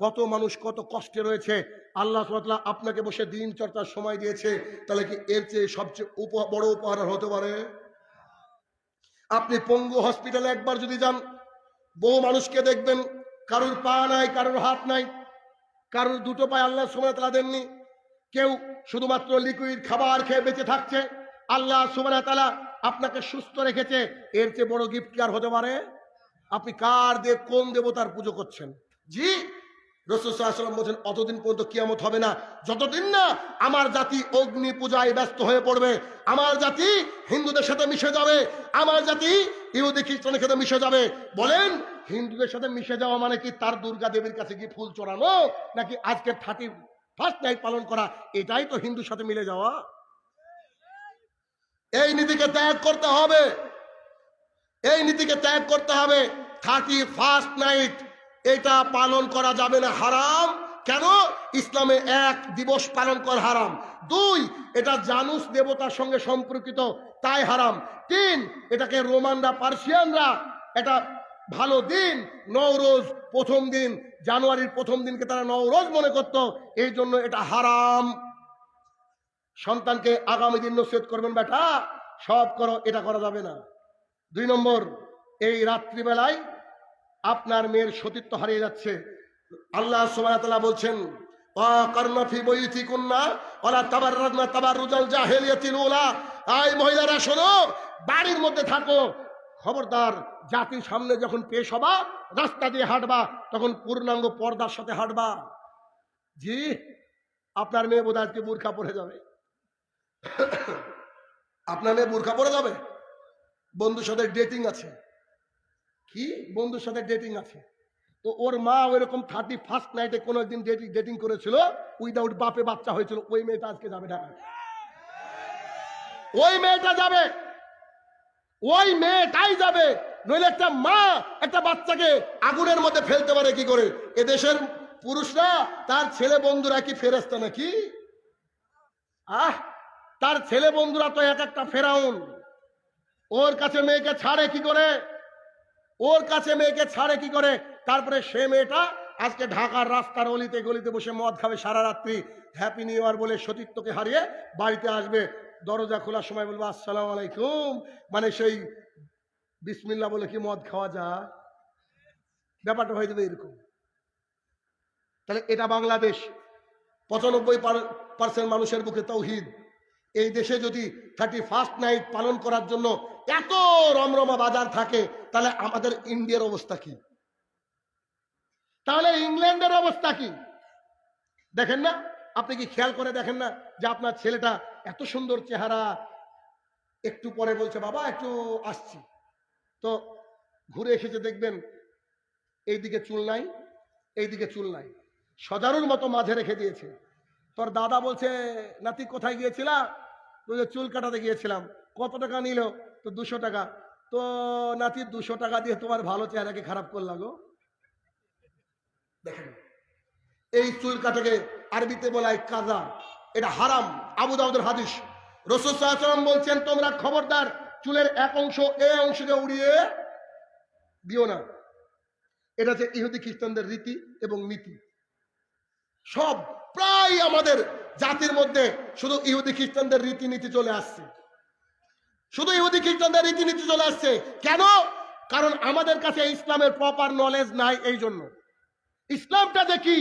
কত মানুষ কত কষ্টে রয়েছে। আল্লাহ সুবহানাহু ওয়া তাআলা আপনাকে বসে দিন চর্চার সময় দিয়েছে, তাহলে কি এর চেয়ে সবচেয়ে বড় উপহার হতে পারে? আপনি পঙ্গু হসপিটালে একবার যদি যান, বহু মানুষকে দেখবেন কারুর পা নাই, কারুর হাত নাই, কারুর দুটো পায়ে আল্লাহ সুবহানাহু ওয়া তাআলা দেননি, কেউ শুধুমাত্র লিকুইড খাবার খেয়ে বেঁচে থাকছে। আল্লাহ সুবহানাহু ওয়া তাআলা আপনাকে সুস্থ রেখেছে, এর চেয়ে বড় গিফট কি আর হতে পারে? আপনি কার দিয়ে কোন দেবতার পুজো করছেন? জি, রাসূল সাল্লাল্লাহু আলাইহি ওয়াসাল্লাম বলেন, অতদিন পর্যন্ত কিয়ামত হবে না যতদিন না আমার জাতি অগ্নি পূজায় ব্যস্ত হয়ে পড়বে, আমার জাতি হিন্দুদের সাথে মিশে যাবে, আমার জাতি ইহুদি খ্রিস্টানের সাথে মিশে যাবে। বলেন, হিন্দুদের সাথে মিশে যাওয়া মানে কি তার দুর্গা দেবীর কাছে গিয়ে ফুল চড়ানো, নাকি আজকে 31st নাইট পালন করা? এটাই তো হিন্দুর সাথে মিলে যাওয়া। এই নীতিকে ত্যাগ করতে হবে, এই নীতিকে ত্যাগ করতে হবে। 31st নাইট এটা পালন করা যাবে না, হারাম। কেন? ইসলামে এক দিবস পালন করা হারাম। দুই, এটা জানুস দেবতার সঙ্গে সম্পর্কিত, তাই হারাম। তিন, এটাকে রোমানরা, পার্সিয়ানরা এটা ভালো দিন, নওরোজ প্রথম দিন, জানুয়ারির প্রথম দিনকে তারা নওরোজ মনে করত, এই জন্য এটা হারাম। সন্তানকে আগামী দিন নসিহত করবেন, বেটা সব করো, এটা করা যাবে না। 2 নম্বর, এই রাত্রিবেলায় আপনার মেয়ের সতীত্ব হারিয়ে যাচ্ছে। আল্লাহ সুবহানাহু ওয়া তাআলা বলছেন, ওয়াকারনা ফি বুয়ুতিকুন্না ওয়ালা তাবাররাজনা তাবাররুজাল জাহিলিয়াতিল উলা। এই মহিলারা শোনো, বাড়ির মধ্যে থাকো, খবরদার জাতির সামনে যখন পেশ হবা, রাস্তা দিয়ে হাঁটবা, তখন পূর্ণাঙ্গ পর্দার সাথে হাঁটবা। জি, আপনার মেয়ে বোধহয় আজকে বোরকা পরে যাবে, আপনার মেয়ে বোরকা পরে যাবে, বন্ধুর সাথে ডেটিং আছে। কি বন্ধুর সাথে ডেটিং আছে? তো ওর মা ওইরকম 31st নাইটে কোনো একদিন ডেটিং করেছিল, উইদাউট বাপে বাচ্চা হয়েছিল। ওই মেয়েটা আজকে যাবে ঢাকায়, ওই মেয়েটা যাবে, ওই মেয়েটাই যাবে। নইলে একটা মা একটা বাচ্চাকে আগুনের মধ্যে ফেলতে পারে কি করে? এদেশের পুরুষরা, তার ছেলে বন্ধুরা কি ফেরেশতা নাকি? তার ছেলে বন্ধুরা তো এক একটা ফেরাউন। ওর কাছে মেয়েকে ছাড়ে কি করে? ওর কাছে মেয়েকে ছাড়ে কি করে? তারপরে সে মেয়েটা আজকে ঢাকার রাস্তার অলিতে গলিতে বসে মদ খাবে সারা রাত্রি, হ্যাপি নিউ ইয়ার বলে সতীত্বকে হারিয়ে বাড়িতে আসবে। দরজা খোলার সময় বলবো আসসালামু আলাইকুম, মানে সেই বিসমিল্লাহ বলে কি মদ খাওয়া যায়? ব্যাপারটা হয়ে যাবে এরকম। তাহলে এটা বাংলাদেশ, 95% মানুষের বুকে তাওহীদ। এই দেশে যদি 31st নাইট পালন করার জন্য এত রমরমা বাজার থাকে, তাহলে আমাদের ইন্ডিয়ার অবস্থা কি? তাহলে ইংল্যান্ডের অবস্থা কি? দেখেন না, আপনি কি খেয়াল করে দেখেন না যে আপনার ছেলেটা এত সুন্দর চেহারা, একটু পরে বলছে বাবা একটু আসছি, তো ঘুরে এসেছে দেখবেন এইদিকে চুল নাই, এইদিকে চুল নাই, সজারুর মতো মাঝে রেখে দিয়েছে। তোর দাদা বলছে নাতি কোথায় গিয়েছিলা? তুই চুল কাটাতে গিয়েছিলাম। কত টাকা নিল? তো 200 টাকা। তো নাতি 200 টাকা দিয়ে তোমার ভালো চেহারাকে খারাপ করলা গো। দেখেন, এই চুল কাটাকে আরবিতে বলায় কাজা, এটা হারাম। আবু দাউদের হাদিস, রাসূল সাল্লাল্লাহু আলাইহি ওয়াসাল্লাম বলছেন তোমরা খবরদার চুলের এক অংশ এই অংশকে উড়িয়ে দিও না। এটা হচ্ছে ইহুদি খ্রিস্টানদের রীতি এবং নীতি। সব প্রায় আমাদের জাতির মধ্যে শুধু ইহুদি খ্রিস্টানদের রীতিনীতি চলে আসছে, শুধু ইহুদি খ্রিস্টানদের রীতিনীতি চলে আসছে। কেন? কারণ আমাদের কাছে ইসলামের প্রপার নলেজ নাই। এই জন্য ইসলামটা দেখি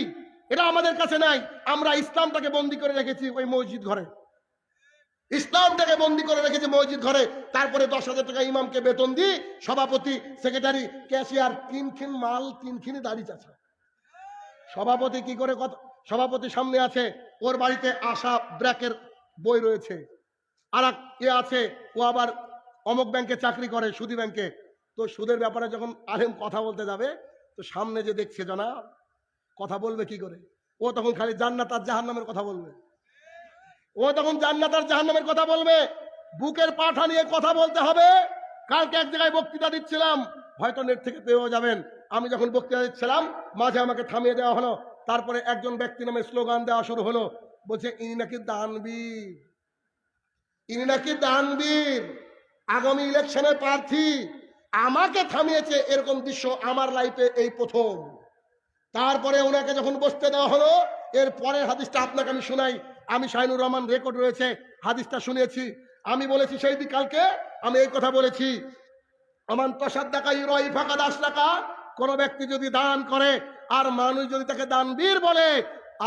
এটা আমাদের কাছে নাই। আমরা ইসলামটাকে বন্দি করে রেখেছি ওই মসজিদ ঘরে, ইসলামটাকে বন্দি করে রেখেছি মসজিদ ঘরে। তারপরে 10,000 টাকা ইমামকে বেতন দিই, সভাপতি, সেক্রেটারি, ক্যাশিয়ার, তিনখিন মাল, তিনখিনই দাড়ি চাচা। সভাপতি কি করে কথা? সভাপতি সামনে আছে, ওর বাড়িতে আশা ব্র্যাকের বই রয়েছে, আর এ আছে ও আবার অমুক ব্যাংকে চাকরি করে, সুদী ব্যাংকে। তো সুদের ব্যাপারে যখন আলেম কথা বলতে যাবে, তো সামনে যে দেখছে জানা কথা বলবে কি করে? ও তখন খালি জান্নাত আর জাহান্নামের কথা বলবে, ও তখন জান্নাত আর জাহান্নামের কথা বলবে। বুকের পাঠা নিয়ে কথা বলতে হবে। কালকে এক জায়গায় বক্তৃতা দিচ্ছিলাম, হয়তো নেট থেকে পেয়েও যাবেন। আমি যখন বক্তৃতা দিচ্ছিলাম, মাঝে আমাকে থামিয়ে দেওয়া হলো। তারপরে একজন ব্যক্তি নামে স্লোগান দেওয়া শুরু হলো, বলছে ইনি নাকি দানবীর, ইনি নাকি দানবীর, আগামী ইলেকশনে প্রার্থী। আমাকে থামিয়েছে, এরকম দৃশ্য আমার লাইফে এই প্রথম। তারপরে ওনাকে যখন বসতে দেওয়া হলো, এর পরের হাদিসটা আপনাকে আমি শোনাই। আমি শাহিনুর রহমান, রেকর্ড রয়েছে, হাদিসটা শুনেছি। আমি বলেছি সেই কালকে আমি এই কথা বলেছি, আমান তাসাদ্দাকা ইউরাই ফাকাদ আশরাকা, কোন ব্যক্তি যদি দান করে আর মানুষ যদি তাকে দানবীর বলে,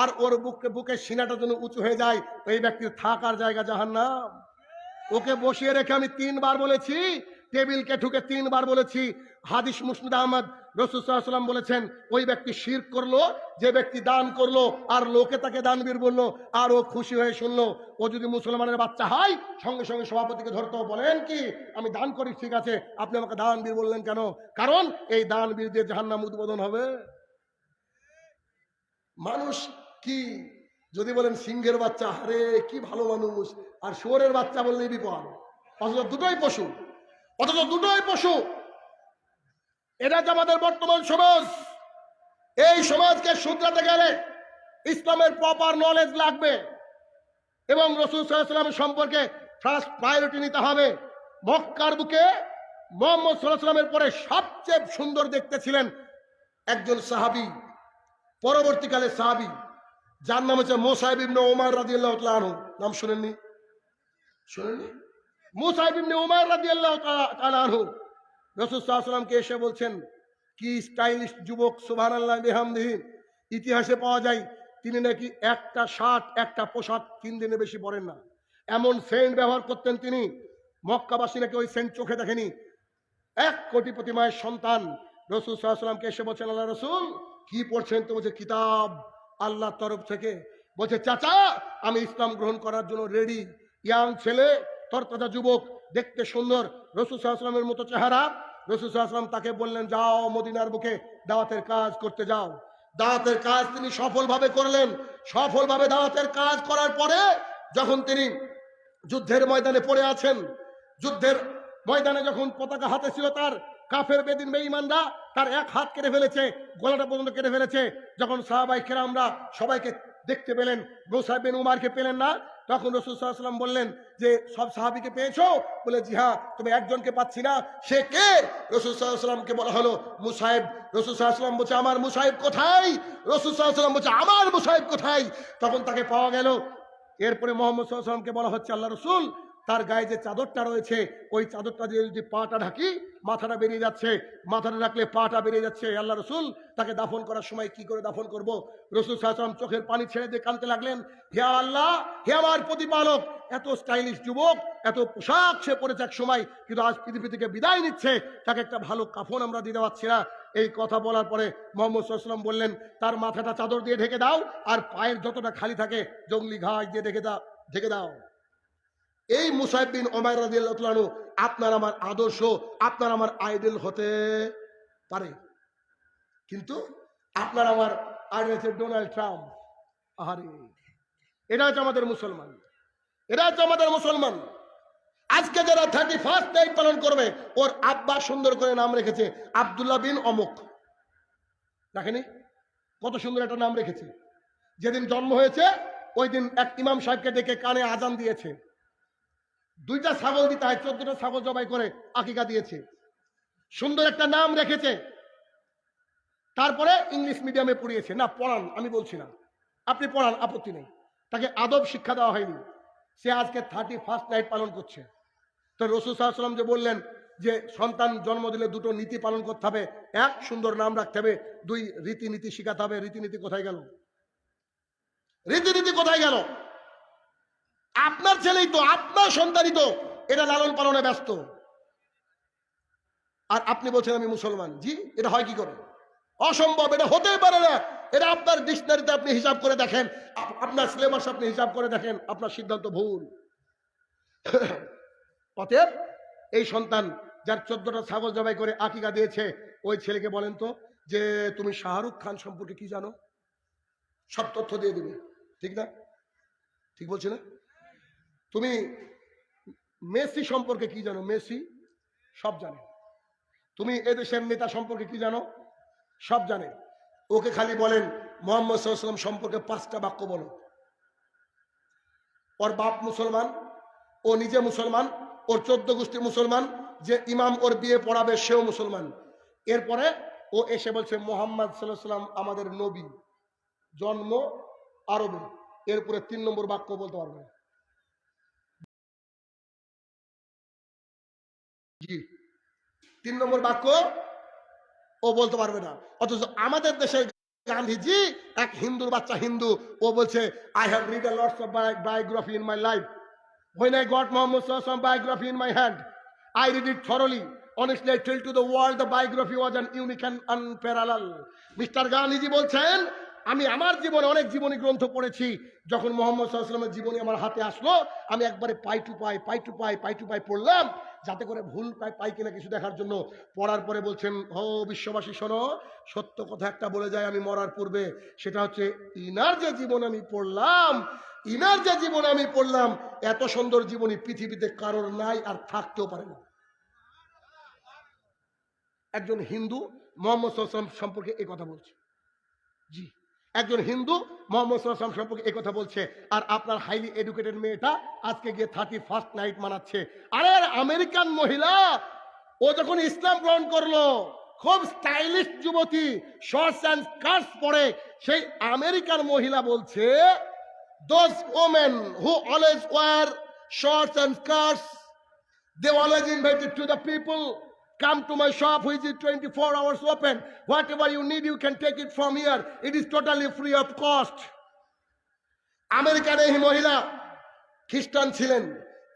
আর ওর বুকে সিনাটা যেন উঁচু হয়ে যায়, এই ব্যক্তির থাকার জায়গা জাহান্নাম। ওকে বসিয়ে রেখে আমি 3 বার বলেছি, টেবিলকে ঠুকে 3 বার বলেছি। হাদিস মুসনাদ আহমদ, রাসূল সাল্লাল্লাহু আলাইহি ওয়াসাল্লাম বলেছেন ওই ব্যক্তি শিরক করলো যে ব্যক্তি দান করলো আর লোকে তাকে দানবীর বললো, আর ও খুশি হয়ে শুনলো। ও যদি মুসলমানের বাচ্চা হয়, সঙ্গে সঙ্গে সভাপতিকে ধরতো, বলেন কি আমি দান করি, ঠিক আছে, আপনি আমাকে দানবীর বললেন কেন? কারণ এই দানবীর দিয়ে জাহান্নাম উদ্বোধন হবে। মানুষ কি যদি বলেন সিংহের বাচ্চা, আরে কি ভালো মানুষ, আর শুয়োরের বাচ্চা বললেই বিপদ। অথচ দুটোই পশু, অথচ দুটোই পশু। এটা যে আমাদের বর্তমান সমাজ। এই সমাজকে শুধরাতে গেলে ইসলামের প্রপার নলেজ লাগবে এবং রাসূল সাল্লাল্লাহু আলাইহি ওয়াসাল্লাম সম্পর্কে ফার্স্ট প্রায়োরিটি নিতে হবে। মক্কার বুকে মুহাম্মদ সাল্লাল্লাহু আলাইহি ওয়াসাল্লামের পরে সবচেয়ে সুন্দর দেখতে ছিলেন একজন সাহাবী, পরবর্তীকালে সাহাবী, যার নাম হচ্ছে মুসাইব ইবনে উমার রাদিয়াল্লাহু তাআলা আনহু। নাম শুনেননি? শুনেননি? মুসাইব ইবনে উমার রাদিয়াল্লাহু তাআলা আনহু রাসূল সাল্লাল্লাহু আলাইহি ওয়াসাল্লামকে এসে বলছেন, কি স্টাইলিশ যুবক, সুবহানাল্লাহ বিহামদিহি। ইতিহাসে পাওয়া যায় তিনি নাকি একটা শার্ট, একটা পোশাক 3 দিনে বেশি পরেন না, এমন সেন্ট ব্যবহার করতেন তিনি। মক্কাবাসী নাকি ওই সেন্ট চোখে দেখেনি। 1 কোটিপতি মায়ের সন্তান রাসূল সাল্লাল্লাহু আলাইহি ওয়াসাল্লামকে এসে বলছেন, আল্লাহ রাসূল কি পড়ছেন? তো বলছে কিতাব আল্লাহর তরফ থেকে। বলছে চাচা আমি ইসলাম গ্রহণ করার জন্য রেডি। ইয়াং ছেলে, তরতাজা যুবক, দেখতে সুন্দর, রাসূল সাল্লাল্লাহু আলাইহি ওয়াসাল্লামের মতো চেহারা। রাসূল সাল্লাল্লাহু আলাইহি ওয়াসাল্লাম তাকে বললেন যাও মদিনার বুকে দাওয়াতের কাজ করতে যাও। দাওয়াতের কাজ তিনি সফলভাবে করলেন। সফলভাবে দাওয়াতের কাজ করার পরে যখন তিনি যুদ্ধের ময়দানে পড়ে আছেন, যুদ্ধের ময়দানে যখন পতাকা হাতে ছিল তার, কাফের বেদিন বেঈমানরা তার 1 হাত কেটে ফেলেছে, গলাটা পর্যন্ত কেটে ফেলেছে। যখন সাহাবায়ে কেরামরা সবাইকে দেখতে পেলেন, মুসাইব বিন উমারকে পেলেন না, তখন রাসূল সাল্লাল্লাহু আলাইহি ওয়াসাল্লাম বললেন যে সব সাহাবীকে পেয়েছো? বলে জি হ্যাঁ। তুমি একজনকে পাচ্ছি না, সে কে? রাসূল সাল্লাল্লাহু আলাইহি ওয়াসাল্লামকে বলা হলো মুসাইব। রাসূল সাল্লাল্লাহু আলাইহি ওয়াসাল্লাম বলছে আমার মুসাইব কোথায়? রাসূল সাল্লাল্লাহু আলাইহি ওয়াসাল্লাম বলছে আমার মুসাইব কোথায়? তখন তাকে পাওয়া গেল। এরপরে মোহাম্মদ সাল্লাল্লাহু আলাইহি ওয়াসাল্লামকে বলা হচ্ছে, আল্লাহ রসুল তার গায়ে যে চাদরটা রয়েছে ওই চাদরটা দিয়ে যদি পাটা ঢাকি মাথাটা বেরিয়ে যাচ্ছে, মাথাটা রাখলে পাটা বেরিয়ে যাচ্ছে, আল্লাহ রসুল তাকে দাফন করার সময় কি করে দাফন করব? রসুল সাল্লাল্লাহু আলাইহি ওয়াসাল্লাম চোখের পানি ছেড়ে দিয়ে কাঁদতে লাগলেন, হে আল্লাহ, হে আমার প্রতিপালক, এত স্টাইলিশ যুবক, এত পোশাক সে পরেছে এক সময়, কিন্তু আজ পৃথিবী থেকে বিদায় নিচ্ছে, তাকে একটা ভালো কাফন আমরা দিতে পারছি না। এই কথা বলার পরে মোহাম্মদ সাল্লাল্লাহু আলাইহি ওয়াসাল্লাম বললেন, তার মাথাটা চাদর দিয়ে ঢেকে দাও আর পায়ের যতটা খালি থাকে জঙ্গলি ঘাস দিয়ে ঢেকে দাও। এই মুসাইব বিন উমাইর রাদিয়াল্লাহু তাআলা আনহু আপনার আমার আদর্শ, আপনার আমার আইডল হতে পারে, কিন্তু আপনার আমার আইডল হচ্ছে ডোনাল্ড ট্রাম্প। আরে এটা হচ্ছে আমাদের মুসলমান, এটা হচ্ছে আমাদের মুসলমান। আজকে যারা 31st নাইট পালন করবে, ওর আব্বা সুন্দর করে নাম রেখেছে আব্দুল্লাহ বিন অমুক, দেখেনি কত সুন্দর একটা নাম রেখেছে। যেদিন জন্ম হয়েছে ওই দিন এক ইমাম সাহেবকে ডেকে কানে আজান দিয়েছে, 2টা ছাগল দিতে হয়, 14টা ছাগল জবাই করে আকিকা দিয়েছে, সুন্দর একটা নাম রেখেছে। তারপরে ইংলিশ মিডিয়ামে পড়িয়েছে, না পড়ান, আমি বলছি না, আপনি পড়ান, আপত্তি নেই, তাকে আদব শিক্ষা দেওয়া হয়নি, সে আজকে 31st নাইট পালন করছে। তো রাসূল সাল্লাল্লাহু আলাইহি ওয়াসাল্লাম যে বললেন যে সন্তান জন্ম দিলে 2টো নীতি পালন করতে হবে, 1 সুন্দর নাম রাখতে হবে, 2 রীতিনীতি শিখাতে হবে। রীতিনীতি কোথায় গেল? রীতিনীতি কোথায় গেল? আপনার ছেলেই তো, আপনার সন্তানই তো এটা লালন পালনে ব্যস্ত, আর আপনি বলছেন আমি মুসলমান। জি, এটা হয় কি করে? অসম্ভব, এটা হতেই পারে না। এটা আপনার ডিকশনারিতে আপনি হিসাব করে দেখেন, আপনার সিলেবাস আপনি হিসাব করে দেখেন, আপনার সিদ্ধান্ত ভুল। অতএব এই সন্তান যার 14টা ছাগল জবাই করে আকিকা দিয়েছে, ওই ছেলেকে বলেন তো যে তুমি শাহরুখ খান সম্পর্কে কি জানো? সব তথ্য দিয়ে দিবে, ঠিক না? ঠিক বলছি না? তুমি মেসি সম্পর্কে কি জানো? মেসি সব জানে। তুমি এদেশের নেতা সম্পর্কে কি জানো? সব জানে। ওকে খালি বলেন মুহাম্মদ সাল্লাল্লাহু আলাইহি ওয়াসাল্লাম সম্পর্কে 5টা বাক্য বলো। ওর বাপ মুসলমান, ও নিজে মুসলমান, ওর 14 গোষ্ঠী মুসলমান, যে ইমাম ওর বিয়ে পড়াবে সেও মুসলমান। এরপরে ও এসে বলছে মুহাম্মদ সাল্লাল্লাহু আলাইহি ওয়াসাল্লাম আমাদের নবী, জন্ম আরবে। এরপরে 3 নম্বর বাক্য বলতে পারবে না। জি, 3 নম্বর বাক্য ও বলতে পারবে না। অথচ আমাদের দেশের গান্ধীজি, এক হিন্দুর বাচ্চা হিন্দু, ও বলছে I have read a lots of biography in my life. When I got Muhammad sallallahu alaihi wasallam biography in my hand, I read it thoroughly. Honestly, I tell to the world the biography was an unique and unparalleled. Mister Gandhiji বলছেন, আমি আমার জীবনে অনেক জীবনী গ্রন্থ পড়েছি, যখন মোহাম্মদ সাল্লাল্লাহু আলাইহি ওয়াসাল্লামের জীবনী আমার হাতে আসলো, আমি একবারে পাই টু পাই পড়লাম, যাতে করে ভুল পাই কিনা কিছু দেখার জন্য। পড়ার পরে বলছেন, ও বিশ্ববাসী শোনো, সত্য কথা একটা বলে যায় আমি মরার পূর্বে, সেটা হচ্ছে ইনার যে জীবন আমি পড়লাম, এত সুন্দর জীবনী পৃথিবীতে কারোর নাই, আর থাকতেও পারে না। একজন হিন্দু মুহাম্মদ সাল্লাল্লাহু আলাইহি ওয়াসাল্লাম সম্পর্কে এই কথা বলছে। জি, একজন হিন্দু মুহাম্মদ সাল্লাল্লাহু আলাইহি ওয়াসাল্লাম সম্পর্কে এই কথা বলছে, আর আপনার হাইলি এডুকেটেড মেয়েটা আজকে গিয়ে 31st নাইট মানাচ্ছে। আরে আমেরিকান মহিলা, ও যখন ইসলাম গ্রহণ করলো, খুব স্টাইলিশ যুবতী, শর্টস অ্যান্ড স্কার্টস পরে, সেই আমেরিকান মহিলা বলছে those women who always wear shorts and skirts, they always invited to the people, come to my shop which is 24 hours open, whatever you need you can take it from here, it is totally free of cost. আমেরিকার এই মহিলা খ্রিস্টান ছিলেন,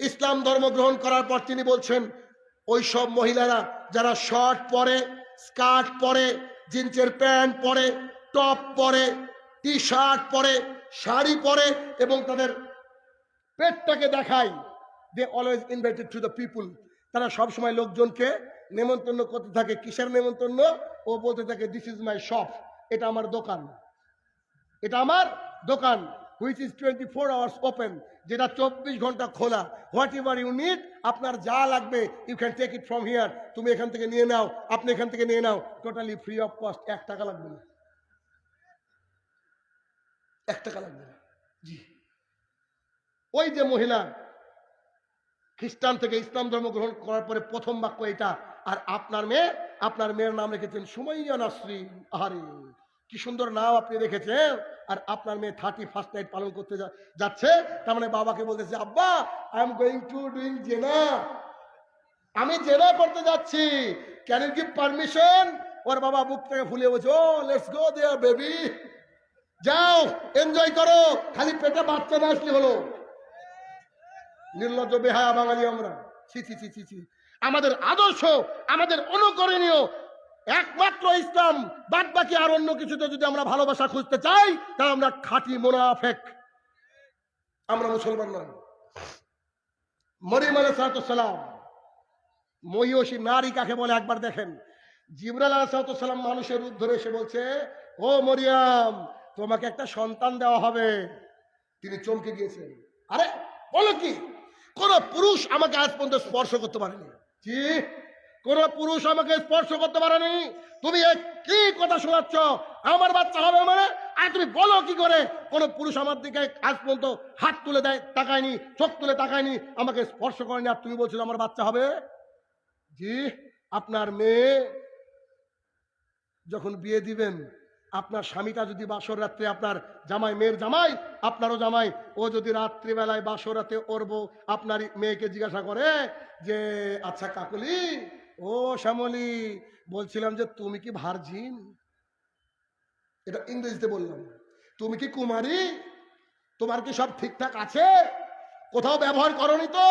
ইসলাম ধর্ম গ্রহণ করার পর তিনি বলছেন ওই সব মহিলারা যারা শর্ট পরে, স্কার্ট পরে, জিন্সের প্যান্ট পরে, টপ পরে, টি শার্ট পরে, শাড়ি পরে এবং তাদের পেটটাকে দেখায়, they always invited to the people, তারা সবসময় লোকজনকে নেমন্তন্ন করতে থাকে। কিসের নেমন্তন্ন? ও বলতে থাকে দিস ইজ মাই শপ, এটা আমার দোকান, এটা আমার দোকান, হুইচ ইজ 24 আওয়ার্স ওপেন, যেটা 24 ঘন্টা খোলা। হোয়াট এভার ইউ নিড, আপনার যা লাগবে you can take it from here, তুমি এখান থেকে নিয়ে নাও, আপনি এখান থেকে নিয়ে নাও, টোটালি ফ্রি অফ কস্ট, 1 টাকা লাগবে না, 1 টাকা লাগবে না। জি, ওই যে মহিলা খ্রিস্টান থেকে ইসলাম ধর্ম গ্রহণ করার পরে প্রথম বাক্য এটা। আর আপনার মেয়ের নাম রেখেছেন সুমাইয়া নাসরিন। আরে কি সুন্দর নাম আপনি রেখেছেন, আর আপনার মেয়ে 31st নাইট পালন করতে যাচ্ছে। তার মানে বাবাকে বলতেছে, আব্বা I am going to doing জেনা, আমি জেনা করতে যাচ্ছি, ক্যান ইউ গিভ পারমিশন? ওর বাবা বুক থেকে ফুলে বলছে, ও লেটস গো দেয়ার বেবি, যাও এনজয় করো, খালি পেটে বাচ্চা না আসলে হলো। নির্লজ্জ বেহায়া বাঙালি আমরা, ছি ছি ছি ছি ছি। আমাদের আদর্শ, আমাদের অনুকরণীয় একমাত্র ইসলাম, বাদ বাকি আর অন্য কিছুতে যদি আমরা ভালোবাসা খুঁজতে চাই তাহলে আমরা খাঁটি মুনাফেক, আমরা মুসলমান নয়। মরিয়ম আলাইহিস সালাম, মহিষী নারী কাকে বলে একবার দেখেন। জিবরাইল আলাইহিস সালাম মানুষের রূপ ধরে এসে বলছে, ও মরিয়ম, তোমাকে একটা সন্তান দেওয়া হবে। তিনি চমকে গিয়েছেন, আরে বলো কি? কোন পুরুষ আমাকে আজ পর্যন্ত স্পর্শ করতে পারেনি। জি, কোন পুরুষ আমাকে স্পর্শ করতে পারেনি। তুমি কি কথা শোনাচ্ছ? আমার বাচ্চা হবে মানে? আর তুমি বলো কি করে? কোন পুরুষ আমার দিকে আজ পর্যন্ত হাত তুলে দেয় তাকায়নি, চোখ তুলে তাকায়নি, আমাকে স্পর্শ করেনি, আর তুমি বলছো আমার বাচ্চা হবে? জি, আপনার মেয়ে যখন বিয়ে দিবেন, আপনার স্বামীটা যদি বাসর রাত্রে, আপনার জামাই, মেয়ের জামাই, আপনারও জামাই, ও যদি রাত্রিবেলায় বাসর রাতে ওর বউ আপনার মেয়েকে জিজ্ঞাসা করে যে, আচ্ছা কাকলি, ও শ্যামলী, বলছিলাম যে তুমি কি ভার্জিন? এটা ইংরেজিতে বললাম। তুমি কি কুমারী? তোমার কি সব ঠিকঠাক আছে? কোথাও ব্যবহার করনি তো?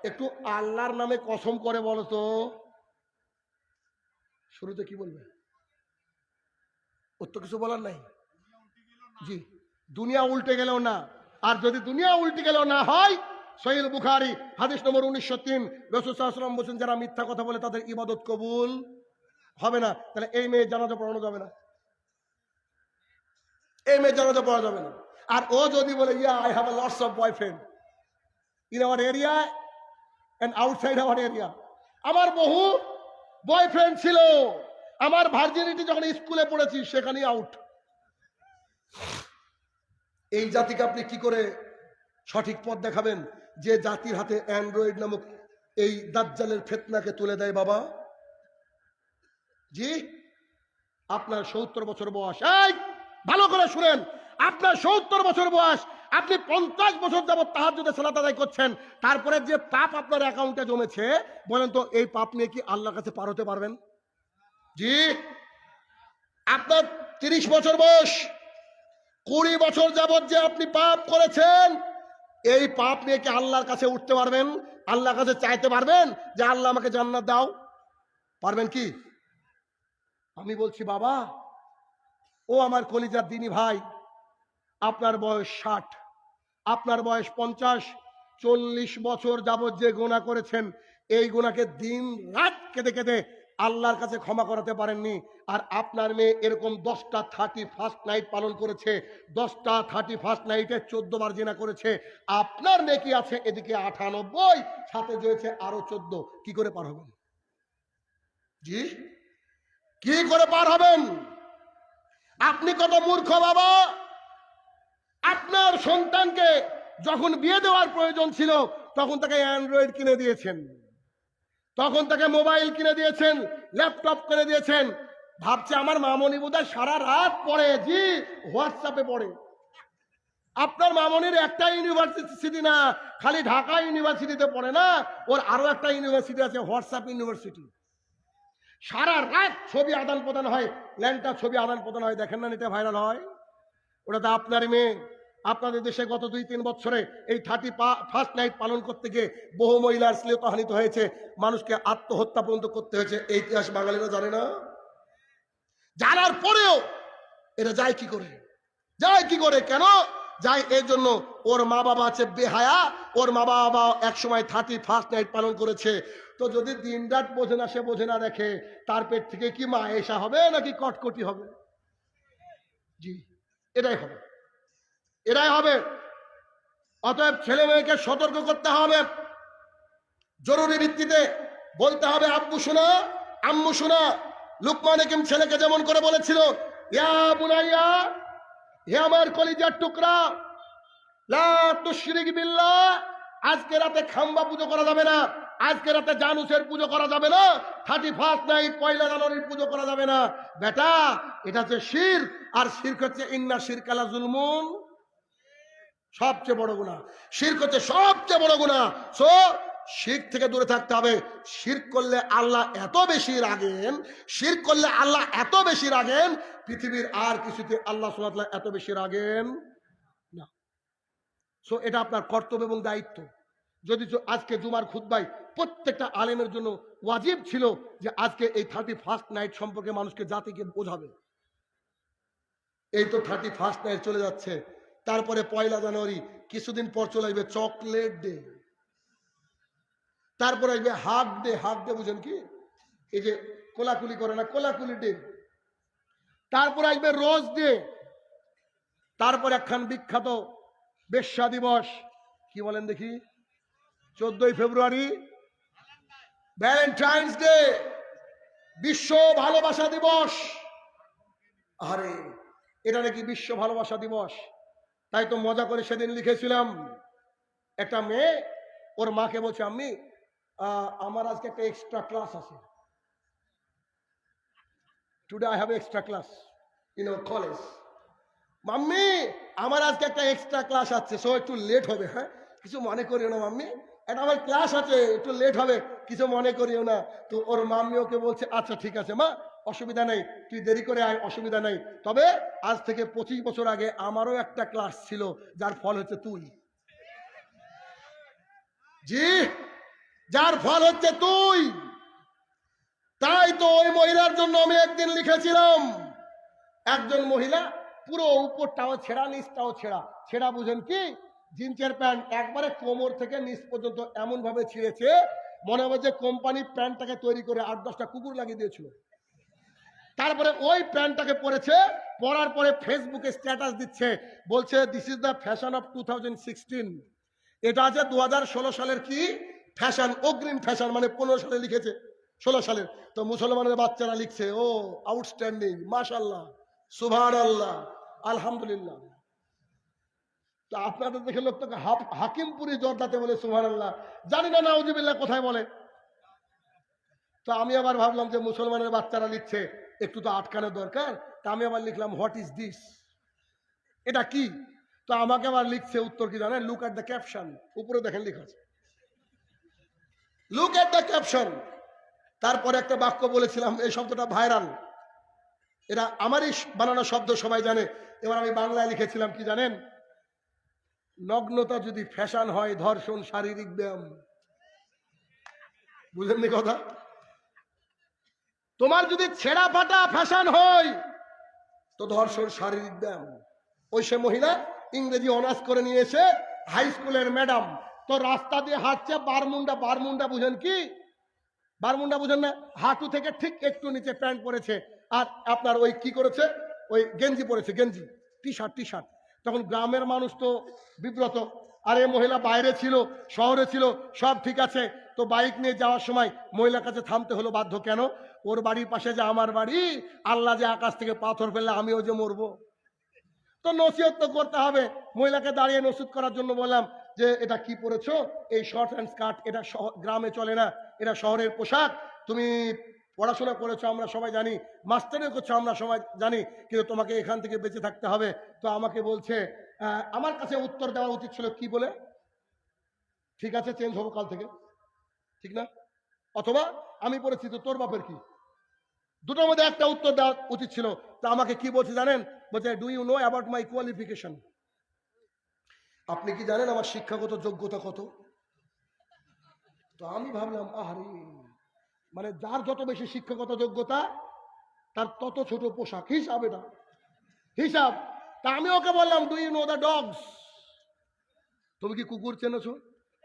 একটু আল্লাহর নামে কসম করে বলো তো। শুরুতে কি বলবে? ওর তো কিছু বলার নাই। জি, দুনিয়া উল্টে গেলেও না। আর যদি দুনিয়া উল্টে গেলেও না হয়, সহিহ বুখারী হাদিস নম্বর 1903, রাসূল সাল্লাল্লাহু আলাইহি ওয়াসাল্লাম বলেছেন, যারা মিথ্যা কথা বলে তাদের ইবাদত কবুল হবে না। তাহলে এই মেয়ে জানাজা পড়ানো যাবে না, এই মেয়ে জানাজা পড়া যাবে না। আর ও যদি বলে, yeah I have a lots of boyfriend in our area and outside our area, আমার বহু বয়ফ্রেন্ড ছিল, আমার ভার্জিনিটি যখন স্কুলে পড়েছি সেখানেই আউট। এই জাতিকে আপনি কি করে সঠিক পথ দেখাবেন, যে জাতির হাতে অ্যান্ড্রয়েড নামক এই দাজ্জালের ফিতনাকে তুলে দেয়? বাবা জি, আপনার 70 বছর বয়স, এই ভালো করে শুনেন, আপনার 70 বছর বয়স, আপনি 50 বছর যাবত তাহাজ্জুদে সালাত আদায় করছেন, তারপরে যে পাপ আপনার অ্যাকাউন্টে জমেছে, বলেন তো এই পাপ নিয়ে কি আল্লাহর কাছে পার হতে পারবেন? জি, আপনার 30 বছর বয়স, 20 বছর যাবত যে আপনি পাপ করেছেন, এই পাপ নিয়ে কি আল্লাহর কাছে উঠতে পারবেন? আল্লাহর কাছে চাইতে পারবেন যে আল্লাহ আমাকে জান্নাত দাও? পারবেন কি? আমি বলছি বাবা, ও আমার কলিজার দিনী ভাই, আপনার বয়স 60, আপনার বয়স 50, 40 বছর যাবত যে গুনাহ করেছেন, এই গুনাহকে দিন রাত কেঁদে কেঁদে আল্লাহর কাছে ক্ষমা করাতে পারেননি। আর আপনার মেয়ে এরকম 10টা 31st নাইট পালন করেছে, 10টা 31st নাইটে 14 বার জিনা করেছে। আপনার নেকি আছে এদিকে 98, সাথে রয়েছে আরো 14, কি করে পার হবেন? জি, কি করে পার হবেন? আপনি কত মূর্খ বাবা! আপনার সন্তানকে যখন বিয়ে দেওয়ার প্রয়োজন ছিল তখন তাকে অ্যান্ড্রয়েড কিনে দিয়েছেন, তখন তাকে মোবাইল কিনে দিয়েছেন, ল্যাপটপ কিনে দিয়েছেন। ভাবছে আমার মামনি বোধহয় সারা রাত পড়ে। জি, হোয়াটসঅ্যাপে পড়ে। আপনার মামনির একটা ইউনিভার্সিটি না, খালি ঢাকা ইউনিভার্সিটিতে পড়ে না, ওর আরো একটা ইউনিভার্সিটি আছে, হোয়াটসঅ্যাপ ইউনিভার্সিটি। সারা রাত ছবি আদান প্রদান হয়, ল্যাংটা ছবি আদান প্রদান হয়, দেখেন না এটা ভাইরাল হয়? ওটা তো আপনার মেয়ে। আপনাদের দেশে গত 2-3 বছরে এই 31st নাইট পালন করতে গিয়ে বহু মহিলার শ্লীলতাহানিত হয়েছে, মানুষকে আত্মহত্যা পর্যন্ত করতে হয়েছে। এই ইতিহাস বাঙালিরা জানে না। জানার পরেও এটা যায় কি করে? যায় কি করে? কেন যায়? এর জন্য ওর মা বাবা আছে বেহায়া, ওর মা বাবা একসময় 31st নাইট পালন করেছে। তো যদি দিন রাত বোঝে না, সে বোঝে না দেখে, তার পেট থেকে কি মা এসা হবে নাকি কটকটি হবে? জি, এটাই হবে, এটাই হবে। অতএব ছেলে মেয়েকে সতর্ক করতে হবে, জরুরি ভিত্তিতে বলতে হবে, আব্বু শোনা, আম্মু শোনা। লুকমান হাকিম ছেলেকে যেমন করে বলেছিল, ইয়া বুনাইয়া, হে আমার কলিজার টুকরা, লা তুশরিক বিল্লাহ, আজকে রাতে খাম্বা পুজো করা যাবে না, আজকে রাতে জানুসের পুজো করা যাবে না, 31 নাইট পয়লা জানুয়ারির পুজো করা যাবে না। বেটা, এটা হচ্ছে শিরক, আর শিরক হচ্ছে ইন্না শিরকালা জুলমুন, সবচেয়ে বড় গুনাহ। শিরক হচ্ছে সবচেয়ে বড় গুনাহ। সো শিরক থেকে দূরে থাকতে হবে। শিরক করলে আল্লাহ এত বেশি রাগেন, শিরক করলে আল্লাহ এত বেশি রাগেন, পৃথিবীর আর কিছুতে আল্লাহ সুবহানাহু ওয়া তাআলা এত বেশি রাগেন না। সো এটা আপনার কর্তব্য এবং দায়িত্ব। যদি আজকে জুমার খুতবায় প্রত্যেকটা আলেমের জন্য ওয়াজিব ছিল যে আজকে এই 31 নাইট সম্পর্কে মানুষকে জাতিকে বোঝাবে। এই তো 31 নাইট চলে যাচ্ছে, তারপরে পয়লা জানুয়ারি, কিছুদিন পর চলে আসবে চকলেট ডে, তারপরে আসবে হাগ ডে। হাগ ডে বুঝেন কি? এই যে কোলাকুলি করে না, কোলাকুলি ডে। তারপরে আসবে রোজ ডে। তারপর একখান বিখ্যাত বেশ্যা দিবস, কি বলেন দেখি, 14ই ফেব্রুয়ারি ভ্যালেন্টাইন্স ডে, বিশ্ব ভালোবাসা দিবস। আরে এটা নাকি বিশ্ব ভালোবাসা দিবস। তাই তো মজা করে সেদিন লিখেছিলাম, একটা মেয়ে ওর মাকে বলছে, আম্মি আমার আজকে একটা এক্সট্রা ক্লাস আছে, today I have extra class in our college. Mummy আমার আজকে একটা এক্সট্রা ক্লাস আছে, সো একটু লেট হবে, হ্যাঁ কিছু মনে করিও না মাম্মি, এটা আমার ক্লাস আছে, একটু লেট হবে, কিছু মনে করিও না। তো ওর মাম্মি ওকে বলছে, আচ্ছা ঠিক আছে মা, অসুবিধা নেই, তুই দেরি করে আয়, অসুবিধা নেই। তবে আজ থেকে 25 বছর আগে আমারও একটা ক্লাস ছিল, যার ফল হচ্ছে তুই। জি, যার ফল হচ্ছে তুই। তাই তো ওই মহিলার জন্য আমি একদিন লিখেছিলাম, একজন মহিলা পুরো উপরটাও ছেঁড়া, নিচটাও ছেঁড়া। ছেঁড়া বুঝেন কি? জিন্সের প্যান্ট একবারে কোমর থেকে নিচ পর্যন্ত এমন ভাবে ছিঁড়েছে, মনে হবে যে কোম্পানি প্যান্টটাকে তৈরি করে 8-10টা কুকুর লাগিয়ে দিয়েছিল। তারপরে ওই প্যান্টটাকে পরেছে, পরার পরে ফেসবুকে স্ট্যাটাস দিচ্ছে, বলছে this is the fashion of 2016। এটা আছে 2016 সালের কি ফ্যাশন, অগ্রিম ফ্যাশন, মানে 15 সালে লিখেছে, 16 সালের। তো মুসলমানের বাচ্চারা লিখছে, ও আউটস্ট্যান্ডিং, মাশাআল্লাহ, সুবহানাল্লাহ, আলহামদুলিল্লাহ। তো আপনাদের দেখে লোক তো হাকিমপুরি জর্দাতে বলে সুবহানাল্লাহ, জানি না নাউজুবিল্লাহ কোথায় বলে। তো আমি আবার ভাবলাম যে মুসলমানের বাচ্চারা লিখছে, একটু তো আটকানোর দরকার। তা আমি আবার লিখলাম, হোয়াট ইজ দিস, এটা কি? তো আমাকে আবার লিখছে, উত্তর কি জানেন? Look at the caption. উপরে দেখেন লেখা আছে, লুক এট দ্য ক্যাপশন। তারপরে একটা বাক্য বলেছিলাম, এই শব্দটা ভাইরাল, এটা আমারই বানানো শব্দ, সবাই জানে। এবার আমি বাংলায় লিখেছিলাম কি জানেন? নগ্নতা যদি ফ্যাশন হয়, ধর্ষণ শারীরিক ব্যায়াম। বুঝেননি কথা? তোমার যদি ছেঁড়া ফাটা ফ্যাশন হয়, তো ধর্ষণ শারীরিক ব্যায়াম। ওই সে মহিলা ইংরেজি অনার্স করে নিয়েছে, হাই স্কুলের ম্যাডাম। তো রাস্তা দিয়ে হাঁটছে, বারমুন্ডা। বারমুন্ডা বুঝেন কি? বারমুন্ডা বুঝেন না? হাঁটু থেকে ঠিক একটু নিচে প্যান্ট পরেছে, আর আপনার ওই কি করেছে, ওই গেঞ্জি পরেছে, গেঞ্জি, টি শার্ট। তখন গ্রামের মানুষ তো বিব্রত। আর এই মহিলা বাইরে ছিল, শহরে ছিল, সব ঠিক আছে। তো বাইক নিয়ে যাওয়ার সময় মহিলার কাছে থামতে হলো বাধ্য। কেন? ওর বাড়ির পাশে যে আমার বাড়ি, আল্লাহ যে আকাশ থেকে পাথর ফেললে আমিও যে মরবো, তো নসিহত তো করতে হবে। মহিলাকে দাঁড়িয়ে নসিহত করার জন্য বললাম যে এটা কি পরেছো, এই শর্ট অ্যান্ড স্কার্ট, এটা গ্রামে চলে না, এটা শহরের পোশাক। তুমি পড়াশোনা করেছো, আমরা সবাই জানি, মাস্টারিও করছো, আমরা সবাই জানি, কিন্তু তোমাকে এখান থেকে বেঁচে থাকতে হবে। তো আমাকে বলছে, আমার কাছে উত্তর দেওয়া উচিত ছিল কি বলে, ঠিক আছে চেঞ্জ হবো কাল থেকে, ঠিক না? অথবা আমি পড়েছি তো তোর বাপের কি, দুটোর মধ্যে একটা উত্তর দেওয়া উচিত ছিল। তা আমাকে কি বলছে জানেন? বলছে, do you know about my qualification? আপনি কি জানেন আমার শিক্ষাগত যোগ্যতা কত? তো আমি ভাবলাম, আরে মানে যার যত বেশি শিক্ষাগত যোগ্যতা, তার তত ছোট পোশাক। হিসাব, এটা হিসাব। তা আমি ওকে বললাম, do you know the dogs? তুমি কি কুকুর চেনেছো?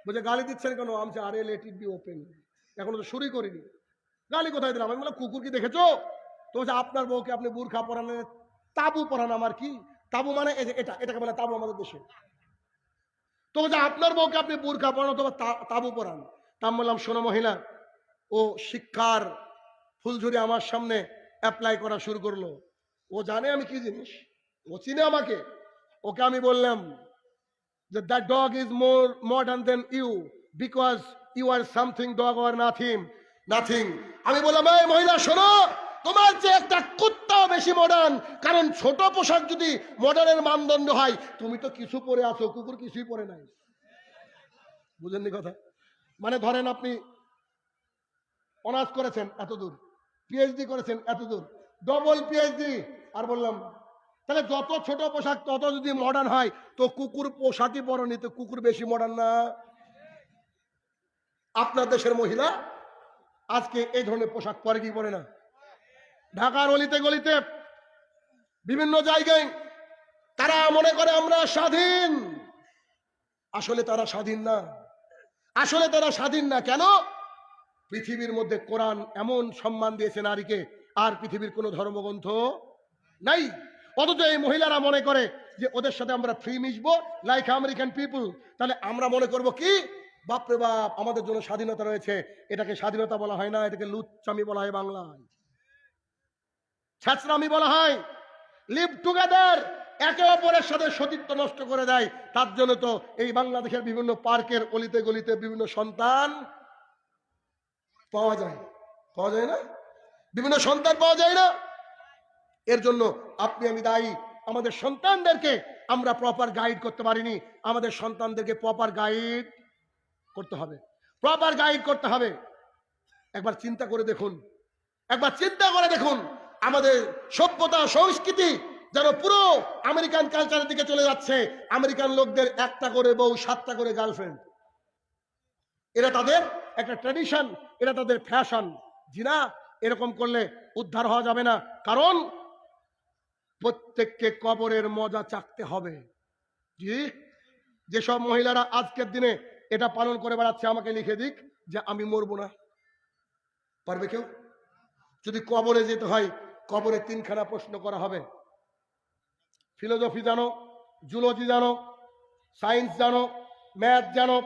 বলছে, গালি দিচ্ছেন কেন? আমি আরে লেট ইট বি ওপেন, এখনো তো শুরুই করিনি। গালি কোথায় দিলাম? আমি বললাম, কুকুর কি দেখেছো? তো বলছে, আপনার বউকে আপনি বুরখা পরানো, তাবু পরান। আমার কি তাবু মানে? এটাকে বলে তাবু আমাদের দেশে। তো বলছে, আপনার বউকে আপনি বুরখা পরানো অথবা তাবু পরান। তা আমি বললাম, শোনো মহিলা, ও শিক্ষার ফুলঝুরি আমার সামনে অ্যাপ্লাই করা শুরু করলো। ও জানে আমি কি জিনিস, ও চিনে আমাকে। ওকে আমি বললাম যে that dog is more modern than you, because you are something dog or nothing nothing. আমি বললাম এই মহিলা শোনো, তোমার যে একটা কুত্তাও বেশি মডার্ন, কারণ ছোট পোশাক যদি মডার্নের মানদণ্ড হয়, তুমি তো কিছু পরে আছো, কুকুর কিছুই পরে নাই। বুঝেননি কথা? মানে ধরেন আপনি অনার্স করেছেন এতদূর, পিএইচডি করেছেন এতদূর, ডবল পিএইচডি, আর বললাম তাহলে যত ছোট পোশাক তত যদি মডার্ন হয়, তো কুকুর পোশাকই পরনি, তো কুকুর বেশি মডার্ন না? আপনার দেশের মহিলা আজকে এই ধরনের পোশাক পরে কি পরে না? ঢাকার অলিতে গলিতে বিভিন্ন জায়গায় তারা মনে করে আমরা স্বাধীন, আসলে তারা স্বাধীন না। আসলে তারা স্বাধীন না। কেন? পৃথিবীর মধ্যে কোরআন এমন সম্মান দিয়েছে নারীকে, আর পৃথিবীর কোনো ধর্মগ্রন্থ নাই। অথচ এই মহিলারা মনে করে যে ওদের সাথে আমরা ফ্রি মিশবো, লাইক আমেরিকান পিপল। তাহলে আমরা মনে করব কি, বাপরে বাপ, আমাদের জন্য স্বাধীনতা রয়েছে। এটাকে স্বাধীনতা বলা হয় না, এটাকে লুচ্চামি বলা হয়, বাংলায় ছ্যাঁচড়ামি বলা হয়। লিভ টুগেদার, একে অপরের সাথে সতীত্ব নষ্ট করে দেয়। তার জন্য তো এই বাংলাদেশের বিভিন্ন পার্কের অলিতে গলিতে বিভিন্ন সন্তান পাওয়া যায়, পাওয়া যায় না? বিভিন্ন সন্তান পাওয়া যায় না। এর জন্য আপনি আমি দায়ী। আমাদের সন্তানদেরকে আমরা প্রপার গাইড করতে পারিনি। আমাদের সন্তানদেরকে প্রপার গাইড করতে হবে, প্রপার গাইড করতে হবে। একবার চিন্তা করে দেখুন, একবার চিন্তা করে দেখুন, আমাদের সভ্যতা সংস্কৃতি যেন পুরো আমেরিকান কালচারের দিকে চলে যাচ্ছে। আমেরিকান লোকদের একটা করে বউ, 7টা করে গার্লফ্রেন্ড, এটা তাদের একটা ট্র্যাডিশন, এটা তাদের ফ্যাশন। জি না, এরকম করলে উদ্ধার হওয়া যাবে না। কারণ প্রত্যেককে কবরের মজা চাকতে হবে। জি, যেসব মহিলারা আজকের দিনে এটা পালন করে বেড়াচ্ছে, আমাকে লিখে দিক যে আমি মরবো না। পারবে কেউ? যদি কবরে যেতে হয়, কবরে 3খানা প্রশ্ন করা হবে। ফিলোসফি জানো, জুলজি জানো, সায়েন্স জানো, ম্যাথ জানো,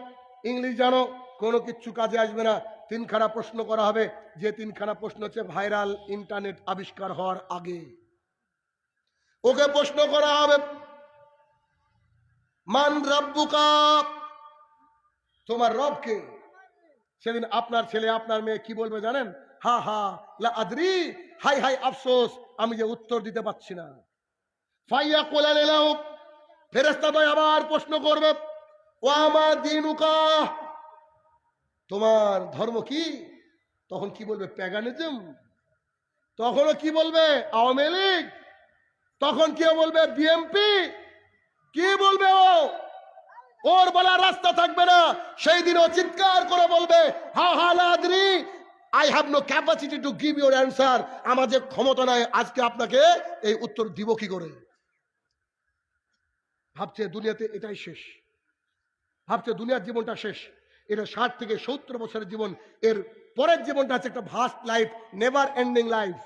ইংলিশ জানো, কোনো কিচ্ছু কাজে আসবে না। 3খানা প্রশ্ন করা হবে, যে 3খানা প্রশ্ন হচ্ছে ভাইরাল ইন্টারনেট আবিষ্কার হওয়ার আগে। ওকে প্রশ্ন করা হবে, মান রাব্বুকা, তোমার রব কে? সেদিন আপনার ছেলে আপনার মেয়ে কি বলবে জানেন? হা হা লা আদরি, হাই হাই আফসোস, আমি যে উত্তর দিতে পারছি না। ফাইয়া কোলাল এলাও, ফেরেশতাদ্বয় আবার প্রশ্ন করবে, ওয়া মা দীনুকা, তোমার ধর্ম কি? তখন কি বলবে? প্যাগানিজম। তখনও কি বলবে? আওয়ামী লীগ। তখন কি বলবে? বিএমপি। কি বলবে ও? ওর বলার রাস্তা থাকবে না। সেই দিন ও চিৎকার করে বলবে, হা হা লা আদরি, I have no capacity to give your answer. আমার যে ক্ষমতা নাই আজকে আপনাকে এই উত্তর দিব কি করে। ভাবছে দুনিয়াতে এটাই শেষ, ভাবছে দুনিয়ার জীবনটা শেষ। এটা 60 থেকে 70 বছরের জীবন। এর পরের জীবনটা আছে একটা vast life, never ending life.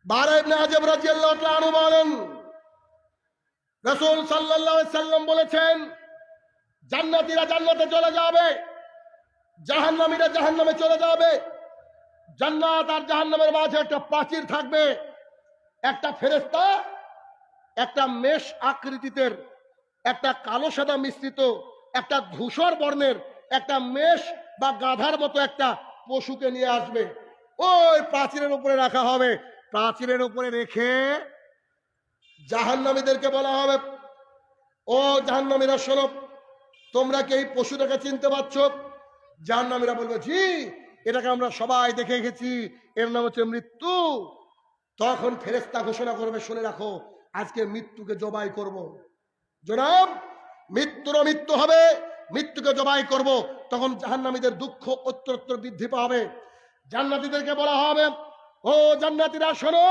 বারা ইবনে আযব রাদিয়াল্লাহু তাআলা আনহু বলেন, রাসূল সাল্লাল্লাহু আলাইহি সাল্লাম বলেছেন, জান্নাতীরা জান্নাতে চলে যাবে, জাহান্নামীরা জাহান্নামে চলে যাবে। জান্নাত আর জাহান্নামের মাঝে একটা প্রাচীর থাকবে। একটা ফেরেশতা একটা মেষ আকৃতির, একটা কালো সাদা মিশ্রিত, একটা ধূসর বর্ণের একটা মেষ বা গাধার মতো একটা পশুকে নিয়ে আসবে। ওই প্রাচীরের উপরে রাখা হবে। প্রাচীরের উপরে রেখে জাহান্নামীদেরকে বলা হবে, ও জাহান্নামীরা শোনো, তোমরা কি এই পশুটাকে চিনতে পারছো? জাহান্নামীরা বলবে, জি, এটাকে আমরা সবাই দেখে গেছি, এর নাম হচ্ছে মৃত্যু। তখন ফেরেশতা ঘোষণা করবে, শুনে রাখো, আজকে মৃত্যুকে জবাই করব। জনাব, মৃত্যুরও মৃত্যু হবে, মৃত্যুকে জবাই করব। তখন জাহান্নামীদের দুঃখ অত্যন্তর বৃদ্ধি পাবে। জান্নাতীদেরকে বলা হবে, ও জান্নাতীরা শোনো।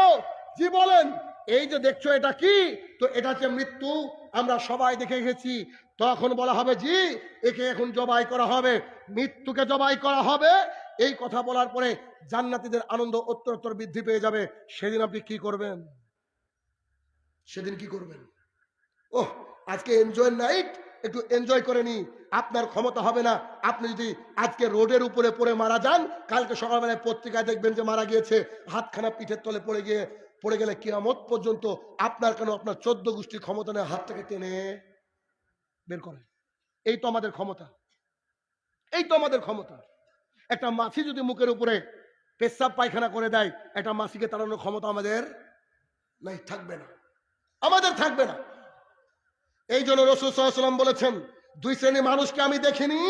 জি বলেন। এই যে দেখছো এটা কি? তো এটা হচ্ছে মৃত্যু, আমরা সবাই দেখে গেছি। তখন বলা হবে, জি, একে এখন জবাই করা হবে, মৃত্যুকে জবাই করা হবে। এই কথা বলার পরে জান্নাতীদের আনন্দ অত্যন্তর বৃদ্ধি পেয়ে যাবে। সেদিন আপনি কি করবেন? সেদিন কি করবেন? ওহ, আজকে এনজয় নাইট, একটু এনজয় করে নি। আপনার ক্ষমতা হবে না। আপনি যদি আজকে রোডের উপরে পড়ে মারা যান, কালকে সকালবেলায় পত্রিকায় দেখবেন যে মারা গিয়েছে, হাতখানা পিঠের তলে পড়ে গেলে কিয়ামত পর্যন্ত আপনার কেন আপনার 14 গোষ্ঠীর ক্ষমতা নেই হাত থেকে টেনে বের করে। এই তো আমাদের ক্ষমতা। এই তো আমাদের ক্ষমতা। একটা মাছি যদি মুখের উপরে পেশাব পায়খানা করে দেয়, একটা মাছিকে তাড়ানোর ক্ষমতা আমাদের নাই, থাকবে না, আমাদের থাকবে না। এই জন্য রাসূল সাল্লাল্লাহু আলাইহি ওয়াসাল্লাম বলেছেন, দুই শ্রেণীর মানুষকে আমি দেখিনি,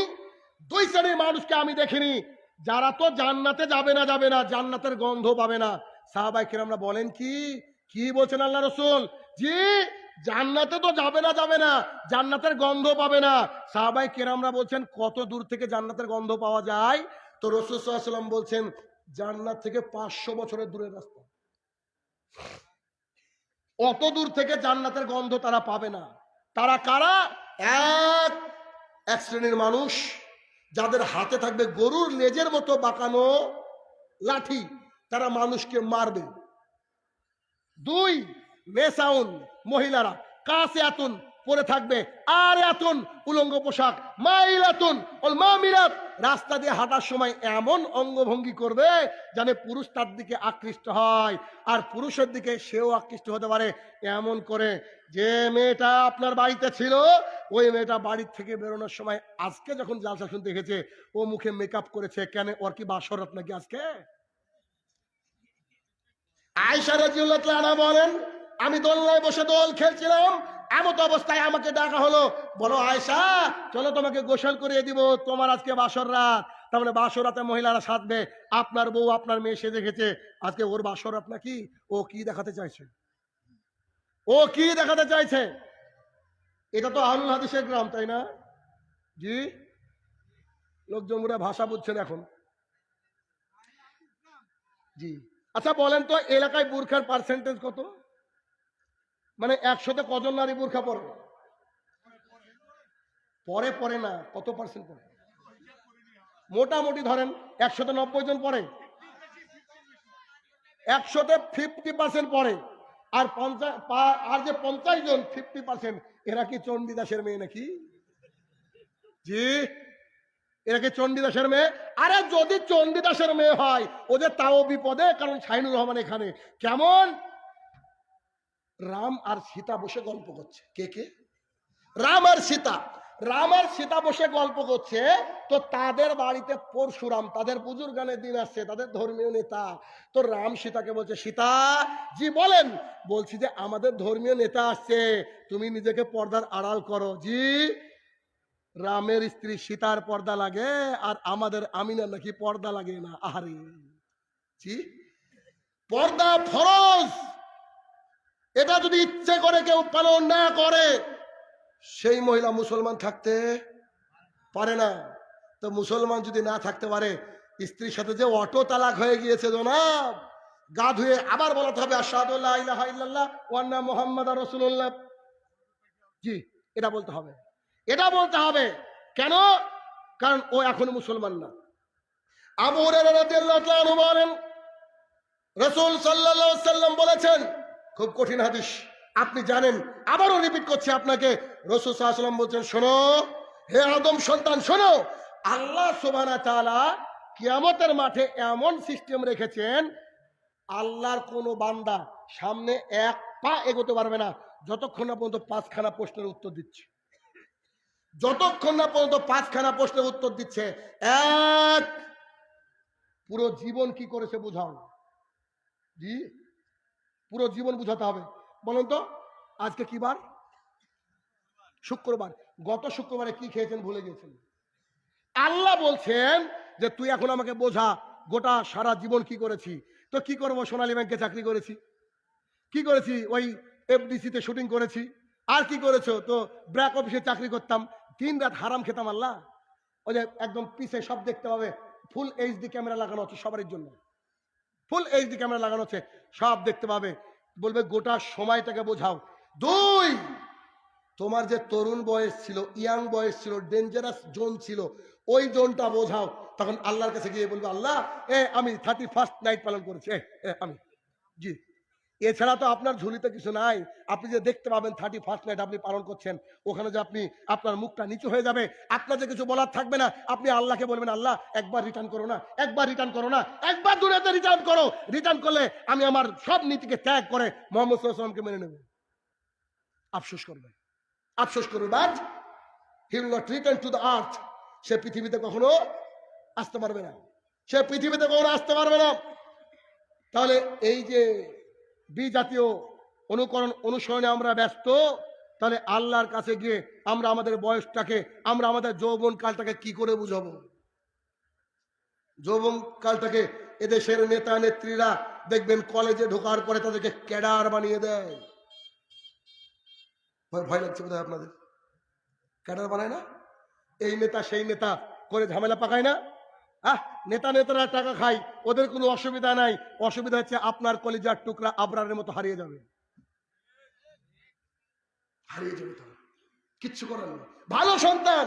দুই শ্রেণীর মানুষকে আমি দেখিনি, যারা তো জান্নাতে যাবে না, জান্নাতের গন্ধ পাবে না। সাহাবায়ে কেরামরা বলেন, কি বলছেন আল্লাহ রাসূল? জি, জান্নাতে তো যাবে না, জান্নাতের গন্ধ পাবে না। সাহাবায়ে কেরামরা বলছেন, কত দূর থেকে জান্নাতের গন্ধ পাওয়া যায়? তো রাসূল সাল্লাল্লাহু আলাইহি ওয়াসাল্লাম বলছেন, জান্নাত থেকে 500 বছরের দূরের রাস্তা, অত দূর থেকে জান্নাতের গন্ধ তারা পাবে না। তারা কারা? এক শ্রেণীর মানুষ, যাদের হাতে থাকবে গরুর লেজের মতো বাঁকানো লাঠি, তারা মানুষকে মারবে। দুই, নেসাউন, মহিলারা কাসিয়াতুন পরে থাকবে, আর এতুন উলঙ্গ পোশাক, মাইলাতুন ওয়াল মামিরাত, রাস্তা দিয়ে হাঁটার সময় এমন অঙ্গভঙ্গি করবে যেন পুরুষ তার দিকে আকৃষ্ট হয়, আর পুরুষের দিকে সেও আকৃষ্ট হতে পারে। এমন করে যে মেয়েটা আপনার বাড়িতে ছিল, ওই মেয়েটা বাড়ির থেকে বেরোনোর সময় আজকে যখন জালসা শুনতে দেখেছে, ও মুখে মেকআপ করেছে, কেন? ওর কি বাসরাত নাকি আজকে? আয়েশা রাদিয়াল্লাহু তাআলা বলেন, আমি দোলনায় বসে দোল খেলছিলাম, এমত অবস্থায় আমাকে ডাকা হলো, বলো আয়েশা চলো তোমাকে গোসল করিয়ে দিব, তোমার আজকে বাসর রাত। তার মানে বাসর রাতে মহিলারা সাজবে, আপনার বউ আপনার মেয়ে সেজে গেছে, আজকে ওর বাসর রাত নাকি? ও কি দেখাতে চাইছে? ও কি দেখাতে চাইছে? এটা তো আহলুল হাদিসের গ্রাম, তাই না? জি, লোকজন পুরো ভাষা বুঝছেন এখন। জি, আচ্ছা বলেন তো, এলাকায় বুরখার পার্সেন্টেজ কত? মানে 100তে কজন নারী বুরখা পরে? পরে না, কত পার্সেন্ট পরে? মোটামুটি ধরেন 100তে 90 জন পরে, 100তে 50% পরে, আর 50 জন 50%, এরা কি চণ্ডীদাসের মেয়ে নাকি? জি, এরা কি চণ্ডীদাসের মেয়ে? আরে যদি চণ্ডীদাসের মেয়ে হয়, ওদের তাও বিপদে, কারণ শাহিনুর রহমান এখানে কেমন রাম আর সীতা বসে গল্প করছে। কে? রাম আর সীতা বসে গল্প করছে। তো তাদের বাড়িতে পরশুরাম, তাদের বুজুর্গানের দিন আসছে, তাদের ধর্মীয় নেতা। তো রাম সীতাকে বলছে, সীতা জি বলেন। বলছি যে আমাদের ধর্মীয় নেতা আসছে, তুমি নিজেকে পর্দার আড়াল করো। জি, রামের স্ত্রী সীতার পর্দা লাগে, আর আমাদের আমিনার নাকি পর্দা লাগে না। আহারে, জি, পর্দা ফরজ, এটা যদি ইচ্ছে করে কেউ পালন না করে, সেই মহিলা মুসলমান থাকতে পারে না। তো মুসলমান যদি না থাকতে পারে, স্ত্রীর সাথে যে অটো তালাক হয়ে গিয়েছে জনাব, গা ধুয়ে আবার বলতে হবে আশহাদু লা ইলাহা ইল্লাল্লাহ ওয়া আন্না মুহাম্মাদার রাসূলুল্লাহ। জি, এটা বলতে হবে, এটা বলতে হবে। কেন? কারণ ও এখন মুসলমান না। আবু হুরায়রা রাদিয়াল্লাহু তাআলা আনহু বলেন, রাসূল সাল্লাল্লাহু আলাইহি ওয়াসাল্লাম বলেছেন, খুব কঠিন হাদিস, আপনি জানেন, আবারও রিপিট করছি আপনাকে। রাসূল সাল্লাল্লাহু আলাইহি ওয়াসাল্লাম বলছেন, শোনো হে আদম সন্তান, শোনো, আল্লাহ সুবহানাহু ওয়া তাআলা কিয়ামতের মাঠে এমন সিস্টেম রেখেছেন, আল্লাহর কোন বান্দা সামনে এক পা এগোতে পারবে না যতক্ষণ না পর্যন্ত 5খানা প্রশ্নের উত্তর দিচ্ছে। যতক্ষণ না পর্যন্ত 5খানা প্রশ্নের উত্তর দিচ্ছে। এক, পুরো জীবন কি করেছে বুঝাও। জি, পুরো জীবন বুঝাতে হবে। বলুন তো, আজকে কি বার? শুক্রবার। গত শুক্রবারে কি খেয়েছেন ভুলে গেছেন? আল্লাহ বলছেন যে তুই এখন আমাকে বোঝা, গোটা সারা জীবন কি করেছি। তো কি করবো, সোনালী ব্যাংকে চাকরি করেছি। কি করেছি? ওই এফডিসিতে শুটিং করেছি। আর কি করেছো? তো ব্র্যাক অফিসে চাকরি করতাম, 3 রাত হারাম খেতাম। আল্লাহ ওই যে একদম পিছে সব দেখতে পাবে, ফুল এইচডি ক্যামেরা লাগানো হচ্ছে সবার জন্য, ফুল এইচডি ক্যামেরা লাগানো হচ্ছে, সব দেখতে পাবে। বলবে গোটা সময়টাকে বোঝাও। 2, তোমার যে তরুণ বয়স ছিল, ইয়াং বয়স ছিল, ডেঞ্জারাস জোন ছিল, ওই জোনটা বোঝাও। তখন আল্লাহর কাছে গিয়ে বলবে, আল্লাহ আমি 31st নাইট পালন করেছি, আমি। জি, এছাড়া তো আপনার ঝুলিতে কিছু নাই। আপনি যে দেখতে পাবেন 31st নাইট আপনি পালন করছেন, ওখানে যে আপনি আপনার মুখটা নিচু হয়ে যাবে, আপনার যে কিছু বলার থাকবে না, আপনি আল্লাহকে বলবেন, আল্লাহ একবার রিটার্ন করো না, একবার রিটার্ন করো না, একবার দুনিয়াতে রিটার্ন করো। রিটার্ন করলে আমি আমার সব নীতিকে ত্যাগ করে মুহাম্মদ সাল্লাল্লাহু আলাইহি ওয়াসাল্লামকে মেনে নেব। আফসোস করবে, but he will not return to the earth. সে পৃথিবীতে কখনো আসতে পারবে না, সে পৃথিবীতে কখনো আসতে পারবে না। তাহলে এই যে বিজাতীয় অনুসরণে আমরা ব্যস্ত, তাহলে আল্লাহর কাছে গিয়ে আমরা আমাদের বয়সটাকে, আমরা আমাদের যৌবন কালটাকে কি করে বুঝাবো? যৌবন কালটাকে এদেশের নেতা নেত্রীরা দেখবেন কলেজে ঢোকার পরে তাদেরকে ক্যাডার বানিয়ে দেয়। ভয় লাগছে বোধহয় আপনাদের? ক্যাডার বানায় না, এই নেতা সেই নেতা করে ঝামেলা পাকায় না। নেতারা টাকা খায়, ওদের কোনো অসুবিধা নাই। অসুবিধা হচ্ছে আপনার কলিজার টুকরা আবরারের মতো হারিয়ে যাবে, হারিয়ে যাবে। তো কিচ্ছু করার নেই। ভালো সন্তান,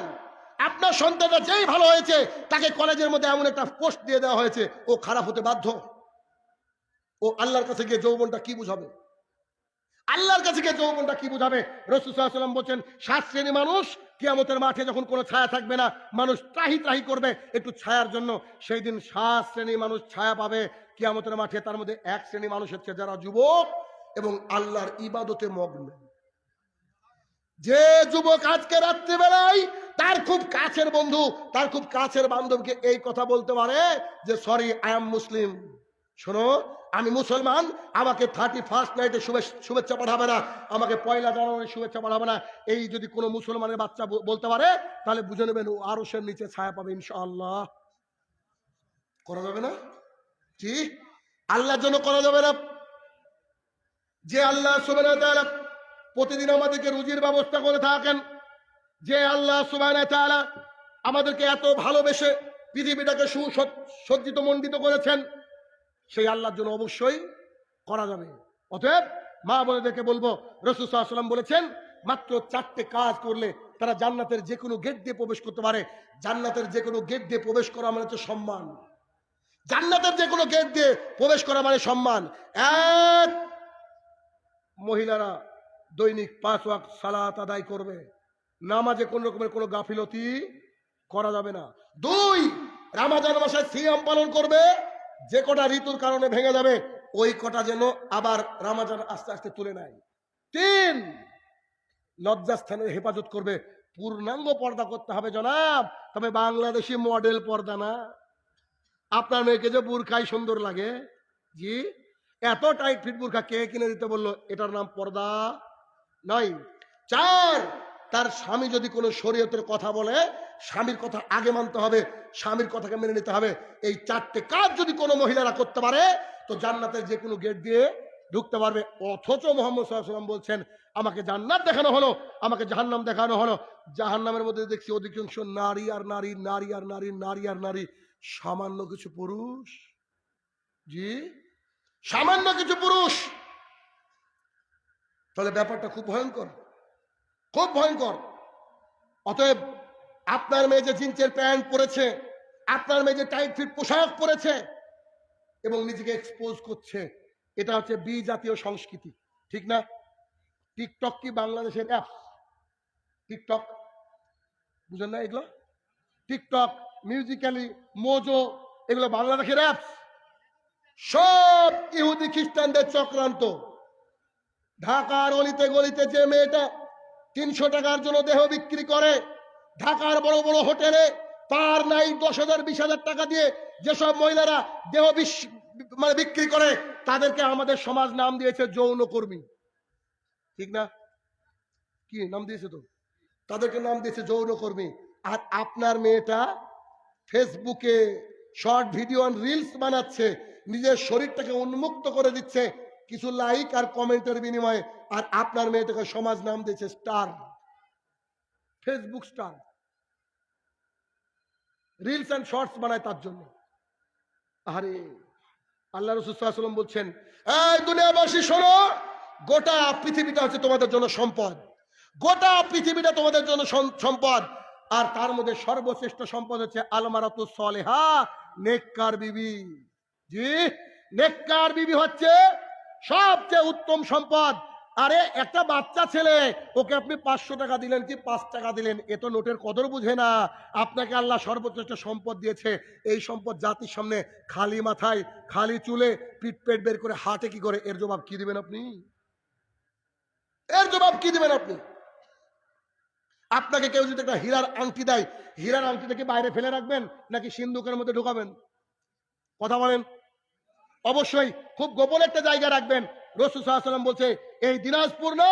আপনার সন্তানটা যেই ভালো হয়েছে তাকে কলেজের মধ্যে এমন একটা পোস্ট দিয়ে দেওয়া হয়েছে, ও খারাপ হতে বাধ্য। ও আল্লাহর কাছে গিয়ে যৌবনটা কি বুঝাবে? আল্লাহর কাছে গিয়ে যৌবনটা কি বুঝাবে? রাসূল সাল্লাল্লাহু আলাইহি ওয়াসাল্লাম বলেন, 7 শ্রেণীর মানুষ কিয়ামতের মাঠে যখন কোনো ছায়া থাকবে না, মানুষ ত্রাহি ত্রাহি করবে একটু ছায়ার জন্য, সেই দিন 7 শ্রেণীর মানুষ ছায়া পাবে কিয়ামতের মাঠে। তার মধ্যে 1 শ্রেণী মানুষ হচ্ছে যারা যুবক এবং আল্লাহর ইবাদতে মগ্ন। যে যুবক আজকে রাত্রিবেলায় তার খুব কাছের বন্ধু, তার খুব কাছের বান্ধবকে এই কথা বলতে পারে যে সরি, আই এম মুসলিম, শোনো আমি মুসলমান, আমাকে 31st নাইটে শুভেচ্ছা পাঠাবে না, আমাকে 1লা জানুয়ারি শুভেচ্ছা পাঠাবে না, এই যদি কোনো মুসলমানের বাচ্চা বলতে পারে, তাহলে বুঝে নেবেন ও আরশের নিচে ছায়া পাবে ইনশাআল্লাহ। করা যাবে না? ঠিক আল্লাহর জন্য করা যাবে না। যে আল্লাহ সুবহানাহু ওয়া তাআলা প্রতিদিন আমাদেরকে রুজির ব্যবস্থা করে থাকেন, যে আল্লাহ সুবহানাহু ওয়া তাআলা আমাদেরকে এত ভালোবেসে পৃথিবীটাকে সুসজ্জিত মণ্ডিত করেছেন, সেই আল্লাহর জন্য অবশ্যই করা যাবে। অতএব মা বোনেদেরকে বলবো, রাসূল সাল্লাল্লাহু আলাইহি ওয়াসাল্লাম বলেছেন মাত্র 4টে কাজ করলে তারা জান্নাতের যে কোনো গেট দিয়ে প্রবেশ করতে পারে। জান্নাতের যে কোনো গেট দিয়ে প্রবেশ করা মানে হচ্ছে সম্মান। জান্নাতের যে কোনো গেট দিয়ে প্রবেশ করা মানে সম্মান। এক, মহিলারা দৈনিক 5 ওয়াক্ত সালাত আদায় করবে, নামাজে কোন রকমের কোনো গাফিলতি করা যাবে না। 2, রমজান মাসে সিয়াম পালন করবে, যে কটা ঋতুর কারণে ভেঙে যাবে ওই কটা যেন আবার রমজান আস্তে আস্তে তুলে নেয়। 3, লজ্জাস্থানের হেফাজত করবে। পূর্ণাঙ্গ পর্দা করতে হবে জনাব, তবে বাংলাদেশি মডেল পর্দা না। আপনার মেয়েকে যে বুরখাই সুন্দর লাগে, জি, এত টাইট ফিট বুরখা কে কিনে দিতে বললো? এটার নাম পর্দা নয়। 4, তার স্বামী যদি কোনো শরীয়তের কথা বলে, স্বামীর কথা আগে মানতে হবে, স্বামীর কথাকে মেনে নিতে হবে। এই 4টে কাজ যদি কোনো মহিলারা করতে পারে তো জান্নাতের যে কোনো গেট দিয়ে ঢুকতে পারবে। অথচ মুহাম্মদ সাল্লাল্লাহু আলাইহি ওয়াসাল্লাম বলছেন আমাকে জান্নাত দেখানো হলো, আমাকে জাহান্নাম দেখানো হলো। জাহান্নামের মধ্যে দেখছি অধিকাংশ নারী আর নারী, নারী আর নারী, নারী আর নারী, সামান্য কিছু পুরুষ। জি, সামান্য কিছু পুরুষ। তাহলে ব্যাপারটা খুব ভয়ঙ্কর, খুব ভয়ঙ্কর। অতএব আপনার মেয়ে যে জিন্সের প্যান্ট পরেছে, আপনার মেয়ে যে টাইট ফিট পোশাক পরেছে এবং নিজেকে এক্সপোজ করছে, এটা হচ্ছে বিজাতীয় সংস্কৃতি, ঠিক না? টিকটক কি বাংলাদেশের অ্যাপ? টিকটক বুঝেন না এগুলো? টিকটক, মিউজিক্যালি, মোজো, এগুলো বাংলাদেশের অ্যাপ। সব ইহুদি খ্রিস্টানদের চক্রান্ত। ঢাকার অলিতে গলিতে যে মেয়েটা 300 টাকার জন্য দেহ বিক্রি করে, ঢাকার বড় বড় হোটেলে পার নাই 10,000 20,000 টাকা দিয়ে যেসব মহিলারা দেহ বিক্রি করে, তাদেরকে আমাদের সমাজ নাম দিয়েছে যৌনকর্মী, ঠিক না? কি নাম দিয়েছে? তো তাদেরকে নাম দিয়েছে যৌনকর্মী। আর আপনার মেয়েটা ফেসবুকে শর্ট ভিডিও আর রিলস বানাচ্ছে, নিজের শরীরটাকে উন্মুক্ত করে দিচ্ছে কিছু লাইক আর কমেন্টের বিনিময়ে, আর আপনার মেয়েটাকে সমাজ নাম দিয়েছে star, Facebook star. Reels and shorts বানায় তার জন্য। আরে আল্লাহ রাসূল সাল্লাল্লাহু আলাইহি ওয়াসাল্লাম বলছেন, এই দুনিয়াবাসী শোনো, গোটা পৃথিবীটা হচ্ছে তোমাদের জন্য সম্পদ, গোটা পৃথিবীটা তোমাদের জন্য সম্পদ। আর তার মধ্যে সর্বশ্রেষ্ঠ সম্পদ হচ্ছে আলমারাতুস সালেহা, নেককার বিবি। জি, নেককার বিবি হচ্ছে সবচেয়ে উত্তম সম্পদ। আরে একটা বাচ্চা ছেলে, ওকে আপনি 500 টাকা দিলেন কি 5 টাকা দিলেন, এ তো নোটের কদর বুঝে না। আপনাকে আল্লাহ সর্বশ্রেষ্ঠ সম্পদ দিয়েছে, এই সম্পদ জাতির সামনে খালি মাথায় খালি চুলে পিঠ পেট বের করে হাটে কি করে, এর জবাব কি দিবেন আপনি? এর জবাব কি দিবেন আপনি? আপনাকে কেউ যদি একটা হীরার আংটি দেয়, হীরার আংটিটাকে বাইরে ফেলে রাখবেন নাকি সিন্ধুকের মধ্যে ঢোকাবেন? কথা বলেন। অবশ্যই খুব গোপন একটা জায়গা রাখবেন। রাসূল সাল্লাল্লাহু আলাইহি ওয়াসাল্লাম বলছে, এই দিনাজপুর না,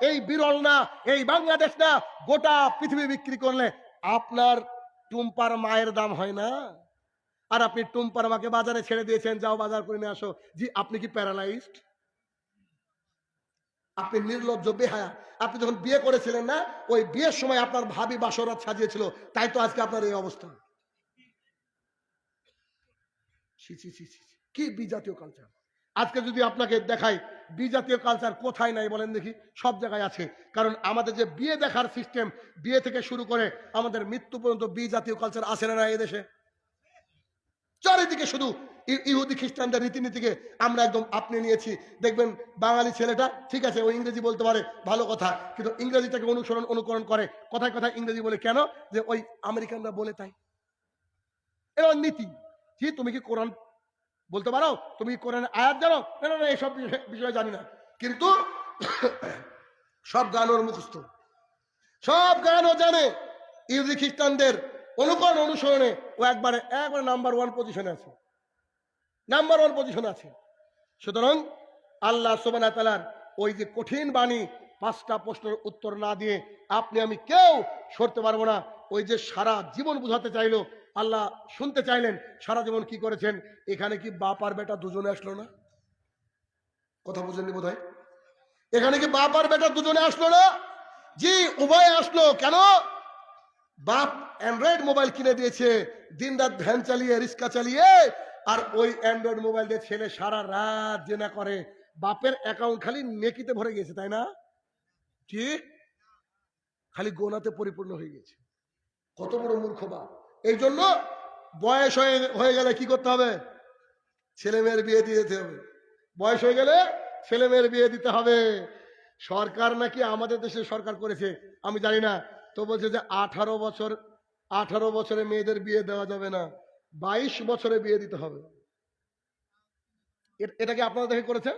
এই বিরল না, এই বাংলাদেশ না, গোটা পৃথিবী বিক্রি করলে আপনার টুম্পার মায়ের দাম হয় না। আর আপনি টুম্পার মাকে বাজারে ছেড়ে দিয়েছেন, যাও বাজার করে নিয়ে আসো। জি, আপনি কি প্যারালাইজড? আপনি নির্লজ্জ, বেহায়া। আপনি যখন বিয়ে করেছিলেন না, ওই বিয়ের সময় আপনার ভাবি বাসরাত সাজিয়েছিল, তাই তো আজকে আপনার এই অবস্থা। কি বিজাতীয় কালচার! আজকে যদি আপনাকে দেখাই বিজাতীয় কালচার কোথায় নাই বলেন দেখি? সব জায়গায় আছে। কারণ আমাদের যে বিয়ে দেখার সিস্টেম, বিয়ে থেকে শুরু করে আমাদের মৃত্যু পর্যন্ত বিজাতীয় কালচার আছে না এই দেশে? চারিদিকে শুধু ইহুদি খ্রিস্টানদের রীতিনীতিকে আমরা একদম আপনি নিয়েছি। দেখবেন বাঙালি ছেলেটা ঠিক আছে, ও ইংরেজি বলতে পারে, ভালো কথা, কিন্তু ইংরেজিটাকে অনুকরণ করে, কথায় কথায় ইংরেজি বলে। কেন? যে ওই আমেরিকানরা বলে, তাই এর নীতি। জি, তুমি কি কোরআন বলতে পারো? তুমি কি কোরআনের আয়াত জানো? না না, এইসব বিষয়ে জানি না। কিন্তু সব গান ওর মুখস্থ, সব গান ও জানে। ইহুদি খ্রিস্টানদের অনুসরণে ও একবারে নাম্বার 1 পজিশনে আছে, নাম্বার 1 পজিশনে আছে। সুতরাং আল্লাহ সুবহানাহু ওয়া তাআলার ওই যে কঠিন বাণী, 5টা প্রশ্নের উত্তর না দিয়ে আপনি আমি কেউ সরতে পারবো না। ওই যে সারা জীবন বুঝাতে চাইলো, আল্লাহ শুনতে চাইলেন সারা জীবন কি করেছেন। এখানে কি বাপ আর বেটা দুজনে আসলো না? কথা বুঝেননি বোধহয়। এখানে কি বাপ আর বেটা দুজনে আসলো না? জি, উভয় আসলো। কেন? বাপ অ্যান্ড্রয়েড মোবাইল কিনে দিয়েছে, দিন রাত ভ্যান চালিয়ে, রিক্সা চালিয়ে, আর ওই অ্যান্ড্রয়েড মোবাইল দিয়ে ছেলে সারা রাত জেনা করে। বাপের অ্যাকাউন্ট খালি নেকিতে ভরে গেছে, তাই না? কি খালি গোনাতে পরিপূর্ণ হয়ে গেছে। কত বড় মূর্খ বাপ! এই জন্য বয়স হয়ে গেলে কি করতে হবে? ছেলে মেয়ের বিয়ে দিয়ে দিতে হবে। বয়স হয়ে গেলে ছেলে মেয়ের বিয়ে দিতে হবে। সরকার নাকি আমাদের দেশে সরকার করেছে, আমি জানি না, তো বলছে যে 18 বছরে মেয়েদের বিয়ে দেওয়া যাবে না, 22 বছরে বিয়ে দিতে হবে। এটা কি আপনারা দেখে করেছে?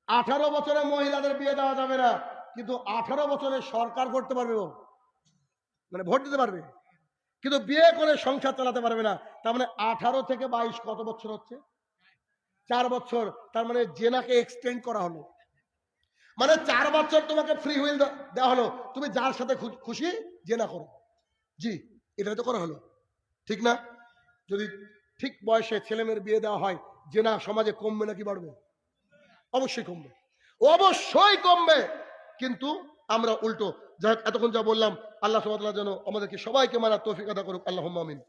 18 বছরে মহিলাদের বিয়ে দেওয়া যাবে না, কিন্তু 18 বছরে সরকার করতে পারবে, মানে ভোট দিতে পারবে, কিন্তু বিয়ে করে সংসার চালাতে পারবে না। তার মানে 18 থেকে 22 কত বছর হচ্ছে? 4 বছর। তার মানে জেনাকে এক্সটেন্ড করা হলো। মানে 4 বছর তোমাকে ফ্রি হুইল দেওয়া হলো, তুমি যার সাথে খুশি জেনা করো। জি, এটা তো করা হলো, ঠিক না? যদি ঠিক বয়সে ছেলে মেয়ের বিয়ে দেওয়া হয়, জেনা সমাজে কমবে নাকি বাড়বে? অবশ্যই কমবে, অবশ্যই কমবে। কিন্তু আমরা উল্টো। যাই হোক, এতক্ষণ যা বললাম, আল্লাহ সুবহানাহু ওয়া তাআলা যেন আমাদেরকে সবাইকে মানার তৌফিক আদা করুক। আল্লাহুম্মা আমিন।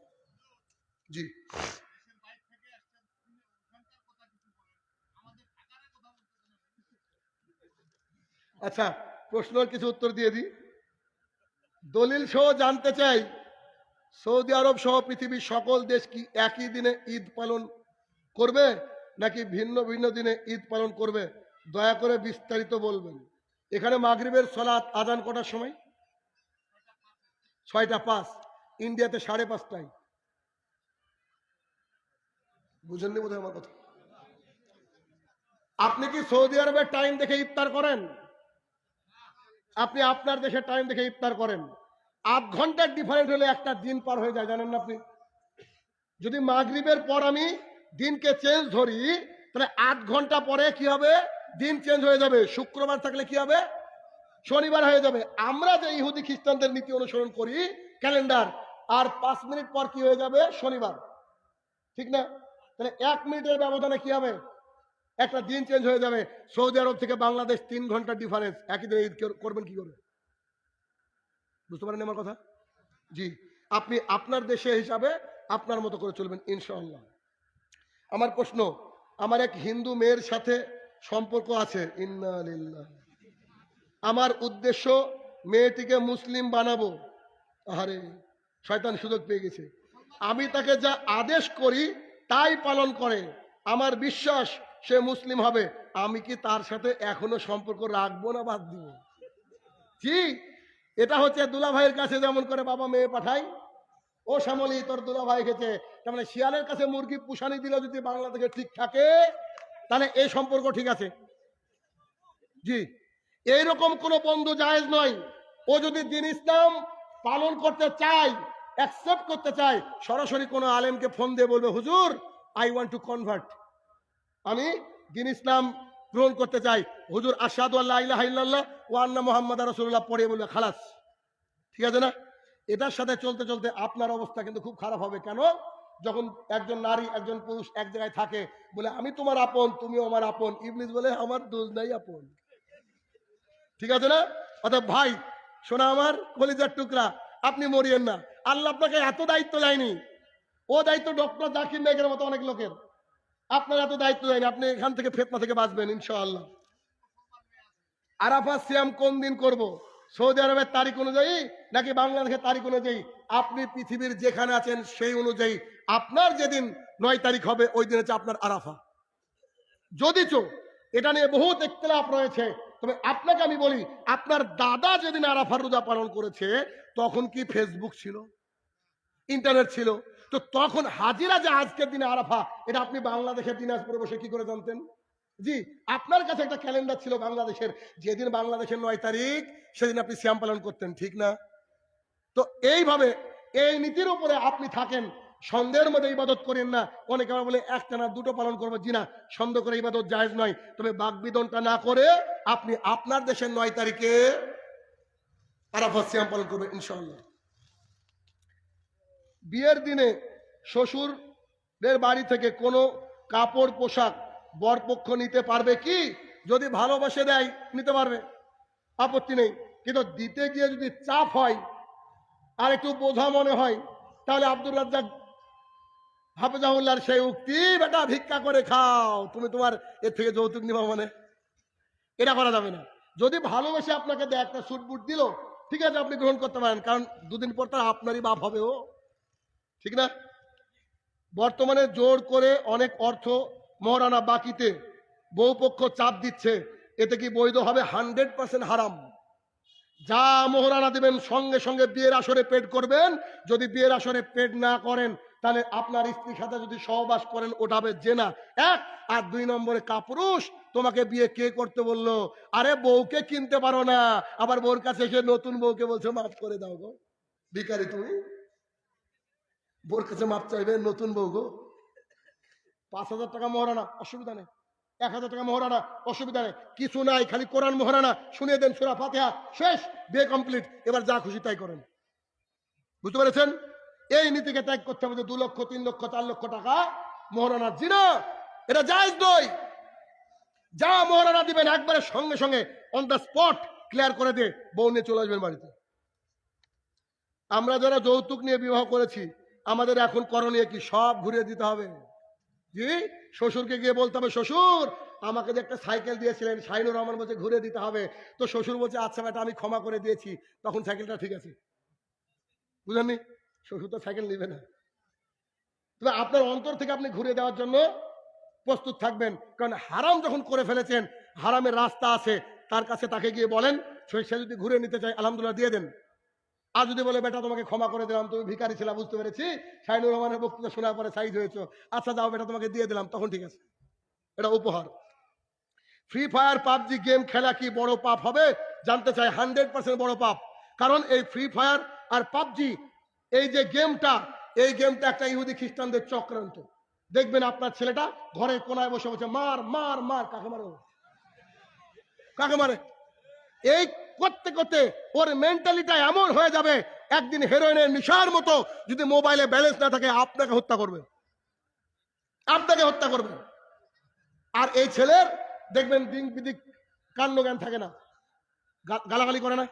জি, আচ্ছা, প্রশ্নের কিছু উত্তর দিয়ে দিই। দলিল সহ জানতে চাই, সৌদি আরব সহ পৃথিবীর সকল দেশ কি একই দিনে ঈদ পালন করবে নাকি ভিন্ন ভিন্ন দিনে ঈদ পালন করবে? দয়া করে বিস্তারিত বলবেন। এখানে মাগরিবের সালাত আজান কটার সময়? 6টা 5। ইন্ডিয়াতে 5:30টায়। বুঝেননি বোধহয় আমার কথা। আপনি কি সৌদি আরবের টাইম দেখে ইফতার করেন? আপনি আপনার দেশের টাইম দেখে ইফতার করেন। 8 ঘন্টার ডিফারেন্ট হলে একটা দিন পার হয়ে যায়, জানেন না আপনি? যদি মাগরিবের পর আমি দিনকে চেঞ্জ ধরি, তাহলে 8 ঘন্টা পরে কি হবে? দিন চেঞ্জ হয়ে যাবে। শুক্রবার থাকলে কি হবে? শনিবার হয়ে যাবে। আমরা যে ইহুদি খ্রিস্টানদের নীতি অনুসরণ করি, ক্যালেন্ডার, আর 5 মিনিট পর কি হয়ে যাবে? শনিবার, ঠিক না? তাহলে 1 মিনিটের ব্যবধানে কি হবে? একটা দিন চেঞ্জ হয়ে যাবে। সৌদি আরব থেকে বাংলাদেশ 3 ঘন্টার ডিফারেন্স, একই দিনে ঈদ করবেন কি করে? বুঝতে পারেন আমার কথা? জি, আপনি আপনার দেশে হিসাবে আপনার মতো করে চলবেন ইনশাআল্লাহ। আমার প্রশ্ন, আমার এক হিন্দু মেয়ের সাথে সম্পর্ক আছে, ইন্না লিল্লাহ। আমার উদ্দেশ্য মেয়েটিকে মুসলিম বানাবো। আরে, শয়তান সুযোগ পেয়ে গেছে। আমি তাকে যা আদেশ করি তাই পালন করে। আমার বিশ্বাস সে মুসলিম হবে। আমি কি তার সাথে এখনো সম্পর্ক রাখবো না বাদ দিব? জি, এটা হচ্ছে দুলা ভাইয়ের কাছে যেমন করে বাবা মেয়ে পাঠাই, ও শ্যামলী তোর দুলা ভাই গেছে, তার মানে শিয়ালের কাছে মুরগি পুষানি দিলে যদি বাংলাদেশে ঠিক থাকে, তাহলে এই সম্পর্ক ঠিক আছে। জি, এইরকম কোন বন্ধু জায়েজ নয়। ও যদি দিন ইসলাম পালন করতে চায়, অ্যাকসেপ্ট করতে চায়, সরাসরি কোনো আলেমকে ফোন দিয়ে বলবে, হুজুর আই ওয়ান্ট টু কনভার্ট, আমি দিন ইসলাম গ্রহণ করতে চাই, হুজুর আশহাদু আল্লা ইলাহা ইল্লাল্লাহ ওয়া আন্না মুহাম্মাদার রাসূলুল্লাহ পড়ে বলবে খালাস। ঠিক আছে না? এটার সাথে চলতে চলতে আপনার অবস্থা কিন্তু খুব খারাপ হবে। কেন? যখন একজন নারী একজন পুরুষ এক জায়গায় থাকে, বলে আমি তোমার আপন, তুমিও আমার আপন, ইবলিস বলে আমার দোষ নাই আপন। ঠিক আছে না? অর্থাৎ ভাই শোনা আমার কলিজার টুকরা, আপনি মরিয়েন না। আল্লাহ আপনাকে এত দায়িত্ব দেয়নি। ও দায়িত্ব ডক্টর জাকির নায়কের মতো অনেক লোকের, আপনার এত দায়িত্ব দেয়নি। আপনি এখান থেকে ফিতনা থেকে বাঁচবেন ইনশাআল্লাহ। আরাফাত সিয়াম কোন দিন করব? সৌদি আরবের তারিখ অনুযায়ী নাকি বাংলাদেশের তারিখ অনুযায়ী? আপনি পৃথিবীর যেখানে আছেন সেই অনুযায়ী আপনার যেদিন 9 তারিখ হবে ওই দিন হচ্ছে আপনার আরাফা। যদিচ এটা নিয়ে বহুত ইখতিলাফ রয়েছে, তবে আপনাকে আমি বলি, আপনার দাদা যেদিন আরাফার রোজা পালন করেছে তখন কি ফেসবুক ছিল, ইন্টারনেট ছিল? তো তখন হাজিরা যে আজকের দিনে আরাফা, এটা আপনি বাংলাদেশের দিনাজপুরে বসে কি করে জানতেন? জি, আপনার কাছে একটা ক্যালেন্ডার ছিল বাংলাদেশের, যেদিন বাংলাদেশের 9 তারিখ সেদিন আপনি সিয়াম পালন করতেন, ঠিক না? তো এইভাবে এই নীতির উপরে আপনি থাকেন, সন্দেহের মধ্যে ইবাদত করেন না। অনেকে আবার বলে একটা না দুটো পালন করবো, জি না, সন্দেহ করে ইবাদত জায়েজ নয়। তবে বাকবিদনটা না করে আপনি আপনার দেশের 9 তারিখে আরাফাত সিয়াম পালন করবেন ইনশাআল্লাহ। বিয়ের দিনে শ্বশুরের বাড়ি থেকে কোনো কাপড় পোশাক বরপক্ষ নিতে পারবে কি? যদি ভালোবাসে দেয় নিতে পারবে, আপত্তি নেই। কিন্তু দিতে গিয়ে যদি চাপ হয় আর একটু বোঝা মনে হয়, তাহলে আব্দুর রাজ্জাক হাফেজাহুল্লাহর সেই উক্তি, বেটা ভিক্ষা করে খাও, তুমি তোমার এর থেকে যৌতুক নিবা মানে, এটা করা যাবে না। যদি ভালোবেসে আপনাকে দেয়, একটা সুট বুট দিল, ঠিক আছে আপনি গ্রহণ করতে পারেন, কারণ দুদিন পর তার আপনারই বাপ হবে ও, ঠিক না? বর্তমানে জোর করে অনেক অর্থ মহারানা বাকিতে বউপক্ষ চাপ দিচ্ছে, এতে কি বৈধ হবে? 100% হারাম। যা মোহরানা দিবেন সঙ্গে সঙ্গে বিয়ের আসরে পেড করবেন। যদি বিয়ের আসরে পেড না করেন, তাহলে আপনার স্ত্রীর সাথে যদি সহবাস করেন ওটা হবে জেনা, 1। আর 2 নম্বরে, কাপুরুষ তোমাকে বিয়ে কে করতে বললো? আরে বউকে কিনতে পারো না, আবার বউর কাছে এসে নতুন বউকে বলছো মাফ করে দাও গো। ভিখারি তুমি, বউর কাছে মাপ চাইবে নতুন বউ গো। 5,000 টাকা মহারানা, অসুবিধা নেই। 1,000 টাকা মহারানা, অসুবিধা নেই, কিছু নাই, খালি কোরআন মহারানা শুনিয়ে দেন, সূরা ফাতিহা, শেষ, বিয়ে কমপ্লিট। এবার যা খুশি তাই করেন। বুঝতে পেরেছেন? এই নীতিকে ত্যাগ করতে হবে যে 2 লক্ষ 3 লক্ষ 4 লক্ষ টাকা মহারানা, জিনা, এটা জায়েজ নয়। যা মহারানা দিবেন একবারে সঙ্গে সঙ্গে অন দ্য স্পট ক্লিয়ার করে দিয়ে বউ নিয়ে চলে আসবেন বাড়িতে। আমরা যারা যৌতুক নিয়ে বিবাহ করেছি, আমাদের এখন করণীয় কি? সব ঘুরিয়ে দিতে হবে। জি, শ্বশুরকে গিয়ে বলতে হবে, শ্বশুর আমাকে যে একটা সাইকেল দিয়েছিলেন, শাহিনুর রহমান বলছে ঘুরে দিতে হবে। তো শ্বশুর বলছে আচ্ছা বেটা আমি ক্ষমা করে দিয়েছি, তখন সাইকেলটা ঠিক আছে। বুঝলেননি? শ্বশুর তো সাইকেল নেবে না। তবে আপনার অন্তর থেকে আপনি ঘুরে দেওয়ার জন্য প্রস্তুত থাকবেন, কারণ হারাম যখন করে ফেলেছেন, হারামের রাস্তা আছে, তার কাছে তাকে গিয়ে বলেন, সে যদি ঘুরে নিতে চায় আলহামদুলিল্লাহ দিয়ে দেন। আর যদি বলে বেটা তোমাকে ক্ষমা করে দিলাম, তুমি ভিখারি ছিলা বুঝতে পেরেছি, শাহিনুর রহমানের বক্তৃতা শোনার পরে সাইজ হয়েছ, আচ্ছা যাও বেটা তোমাকে দিয়ে দিলাম, তখন ঠিক আছে, এটা উপহার। ফ্রি ফায়ার পাবজি গেম খেলা কি বড় পাপ হবে? জানতে চাই। 100% বড় পাপ। কারণ এই ফ্রি ফায়ার আর পাবজি এই যে গেমটা, এই গেমটা একটা ইহুদি খ্রিস্টানদের চক্রান্ত। দেখবেন আপনার ছেলেটা ঘরের কোনায় বসে বসে মার মার মার, কাকে মারো কাকে মারে, এই করতে করতে ওর মেন্টালিটা এমন হয়ে যাবে, একদিন হেরোইনের নেশার মতো যদি মোবাইলে ব্যালেন্স না থাকে আপনাকে হত্যা করবে, আপনাকে হত্যা করবে। আর এই ছেলের দেখবেন দিন বিদিক কাণ্ড জ্ঞান থাকে না, গালাগালি করে না।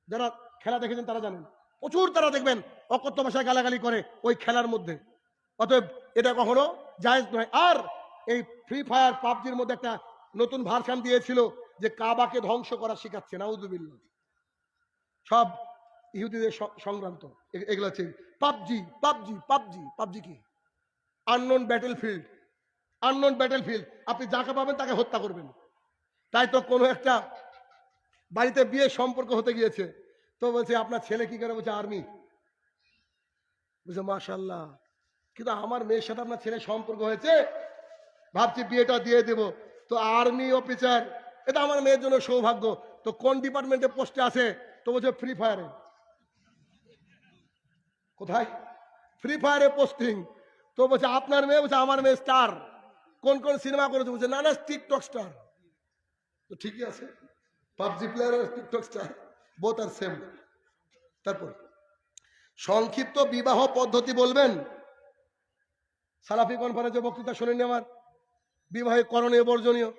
যারা খেলা দেখেছেন তারা জানেন, প্রচুর তারা দেখবেন অকথ্য ভাষায় গালাগালি করে ওই খেলার মধ্যে। অতএব এটা কখনো জায়েজ নয়। আর এই ফ্রি ফায়ার পাবজির মধ্যে একটা নতুন ভার্সন দিয়েছিল যে কাবাকে ধ্বংস করা শিখাচ্ছে, নাউযুবিল্লাহ। সব ইহুদিদের সংক্রান্ত এগুলো হচ্ছে পাবজি। পাবজি পাবজি পাবজি কি? Unknown battlefield. আননোন ব্যাটেলফিল্ড, আপনি যাকে পাবেন তাকে হত্যা করবেন। তাই তো কোনো একটা বাড়িতে বিয়ে সম্পর্ক হতে গিয়েছে, তো বলছে আপনার ছেলে কি করে? বলছে আর্মি। বুঝছে মাশাআল্লাহ, কিন্তু আমার মেয়ের সাথে আপনার ছেলে সম্পর্ক হয়েছে, ভাবছি বিয়েটা দিয়ে দেব। তো আর্মি অফিসার, এটা আমার মেয়ের জন্য সৌভাগ্য। তো কোন ডিপার্টমেন্টে পোস্টে আছে? তো বলছে ফ্রি ফায়ারে। কোথায়? ফ্রি ফায়ারে পোস্টিং। তো বলছে আপনার মেয়ে? বলছে আমার মেয়ে স্টার। কোন কোন সিনেমা করেছে? বলছে না না, টিকটক স্টার। তো ঠিকই আছে, পাবজি প্লেয়ার আর টিকটক স্টার বোথ আর সেম। তারপর সংক্ষিপ্ত বিবাহ পদ্ধতি বলবেন। সালাফি কনফারেন্সে বক্তৃতা শুনেনি আমার, বিবাহে করণীয় বর্জনীয়,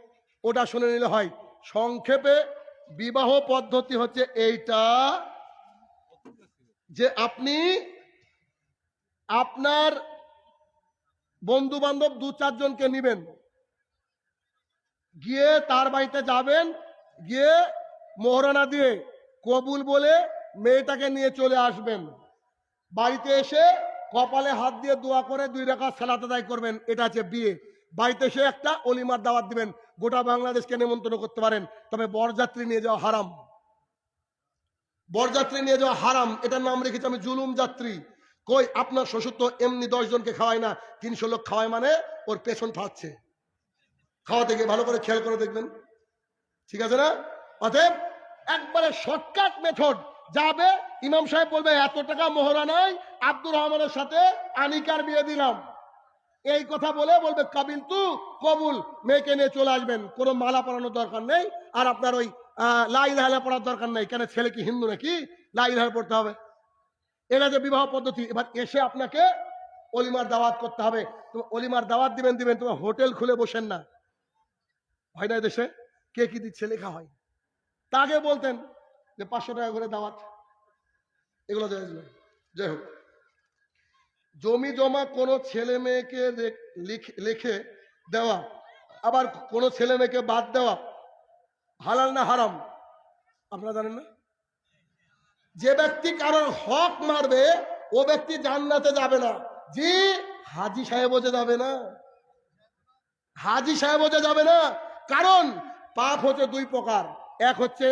ওটা শুনে নিলে হয়। সংক্ষেপে বিবাহ পদ্ধতি হচ্ছে এইটা, যে আপনি আপনার বন্ধু বান্ধব 2-4 জনকে নিবেন, গিয়ে তার বাড়িতে যাবেন, গিয়ে মোহরানা দিয়ে কবুল বলে মেয়েটাকে নিয়ে চলে আসবেন। বাড়িতে এসে কপালে হাত দিয়ে দোয়া করে 2 রাকাত সালাত আদায় করবেন। এটা হচ্ছে বিয়ে। বাড়িতে এসে একটা অলিমার দাওয়াত দিবেন, গোটা বাংলাদেশকে নিমন্ত্রণ করতে পারেন, তবে বরযাত্রী নিয়ে যাওয়া হারাম। বরযাত্রী নিয়ে যাওয়া হারাম, এটার নাম রেখেছি আমি জুলুম যাত্রী। কই আপনার শ্বশুর তো এমনি 10 জনকে খাওয়ায় না, 300 লোক খাওয়ায়, মানে ওর পেছন ফাটছে। খাওয়াতে গিয়ে ভালো করে খেয়াল করে দেখবেন, ঠিক আছে না? অতএব একবারে শর্টকাট মেথড, যাবে ইমাম সাহেব বলবে এত টাকা মোহরা নাই, আব্দুর রহমানের সাথে আনিকার বিয়ে দিলাম, এই কথা বলে বলবে কাবিল তু কবুল, মেয়েকে নিয়ে চলে আসবেন। কোনো মালা পরানোর দরকার নেই, আর আপনার ওই লা ইলাহা পড়ার দরকার নেই। কেন, ছেলে কি হিন্দু নাকি লা ইলাহা পড়তে হবে? এটা যে বিবাহ পদ্ধতি। এবার এসে আপনাকে অলিমার দাওয়াত করতে হবে। তো অলিমার দাওয়াত দিবেন, তোমার হোটেল খুলে বসেন না, হয় না দেশে? কে কি দিচ্ছে লেখা হয়। তা আগে বলতেন যে 500 টাকা করে দাওয়াত, এগুলো জায়েজ নয়। যাই হোক, জমি জমা কোনো ছেলে মেয়েকে লিখে দেওয়া, আবার কোনো ছেলে মেয়েকে বাদ দেওয়া হালাল না হারাম আপনারা জানেন না? যে ব্যক্তি কারোর হক মারবে ও ব্যক্তি জান্নাতে যাবে না। জি, হাজি সাহেবও যে যাবে না, হাজি সাহেবও যে যাবে না। কারণ পাপ হচ্ছে 2 প্রকার, এক হচ্ছে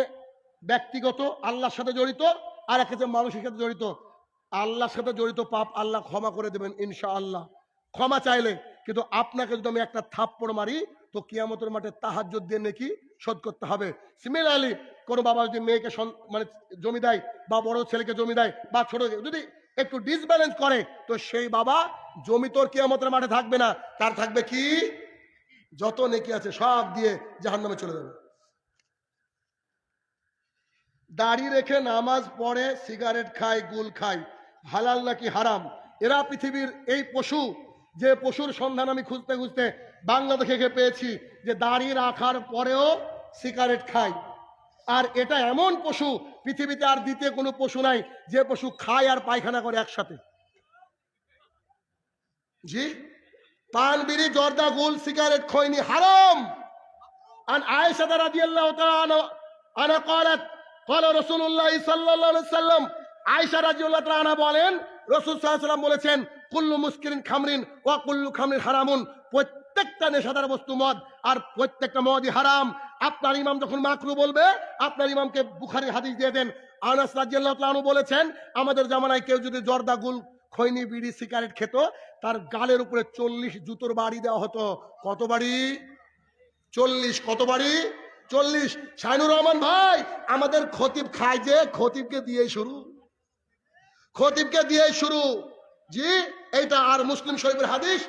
ব্যক্তিগত আল্লাহর সাথে জড়িত, আর এক হচ্ছে মানুষের সাথে জড়িত। আল্লাহর সাথে জড়িত পাপ আল্লাহ ক্ষমা করে দেবেন ইনশাআল্লাহ, ক্ষমা চাইলে। কিন্তু আপনাকে যদি আমি একটা থাপ্পড় মারি, তো কিয়ামতের মাঠে তাহাজ্জুদ দিয়ে নেকি শোধ করতে হবে। সিমিলারলি কোনো বাবা যদি মেয়েকে মানে জমি দেয়, বা বড় ছেলেকে জমি দেয়, বা ছোট যদি একটু ডিসব্যালেন্স করে, তো সেই বাবা জমি তোর কিয়ামতের মাঠে থাকবে না, তার থাকবে কি? যত নেকি আছে সব দিয়ে জাহান্নামে চলে যাবে। দাড়ি রেখে নামাজ পড়ে, সিগারেট খায়, গুল খায়, হালাল নাকি হারাম? এরা পৃথিবীর এই পশু, যে পশুর সন্ধান আমি খুঁজতে খুঁজতে বাংলাদেশে পেয়েছি, যে দাড়ি রাখার পরেও সিগারেট খায়। আর এটা এমন পশু, পৃথিবীতে আর দ্বিতীয় কোনো পশু নাই যে পশু খায় আর পায়খানা করে একসাথে। জি, পান, বিড়ি, জর্দা, গুল, সিগারেট, খৈনি হারাম। আন আয়েশা রাদিয়াল্লাহু তাআলা আনহা قالت قال رسول الله صلى الله عليه وسلم, আয়েশা রাদিয়াল্লাহু তাআলা আনহা বলেন, রাসূল সাল্লাল্লাহু আলাইহি ওয়াসাল্লাম বলেছেন, কুল্লু মুসকিরিন খামরিন ওয়া কুল্লু খামরিন হারামুন, প্রত্যেকটা নেশাদার বস্তু মদ, আর প্রত্যেকটা মদই হারাম। আপনার ইমাম যখন মাকরু বলবে, আপনার ইমামকে বুখারী হাদিস দিয়ে দেন। আনাস রাদিয়াল্লাহু তাআলা আনহু বলেছেন, আমাদের জামানায় কেউ যদি জর্দা, গুল, খৈনি, বিড়ি, সিগারেট খেত, তার গালের উপরে 40 জুতোর বাড়ি দেওয়া হতো। কত বাড়ি? 40। কত বাড়ি? 40। শাইনুর রহমান ভাই, আমাদের খতিব খায় যে, খতিবকে দিয়ে শুরু, খতিবকে দিয়ে শুরু। জি, এইটা আর মুসলিম শরীফের হাদিস,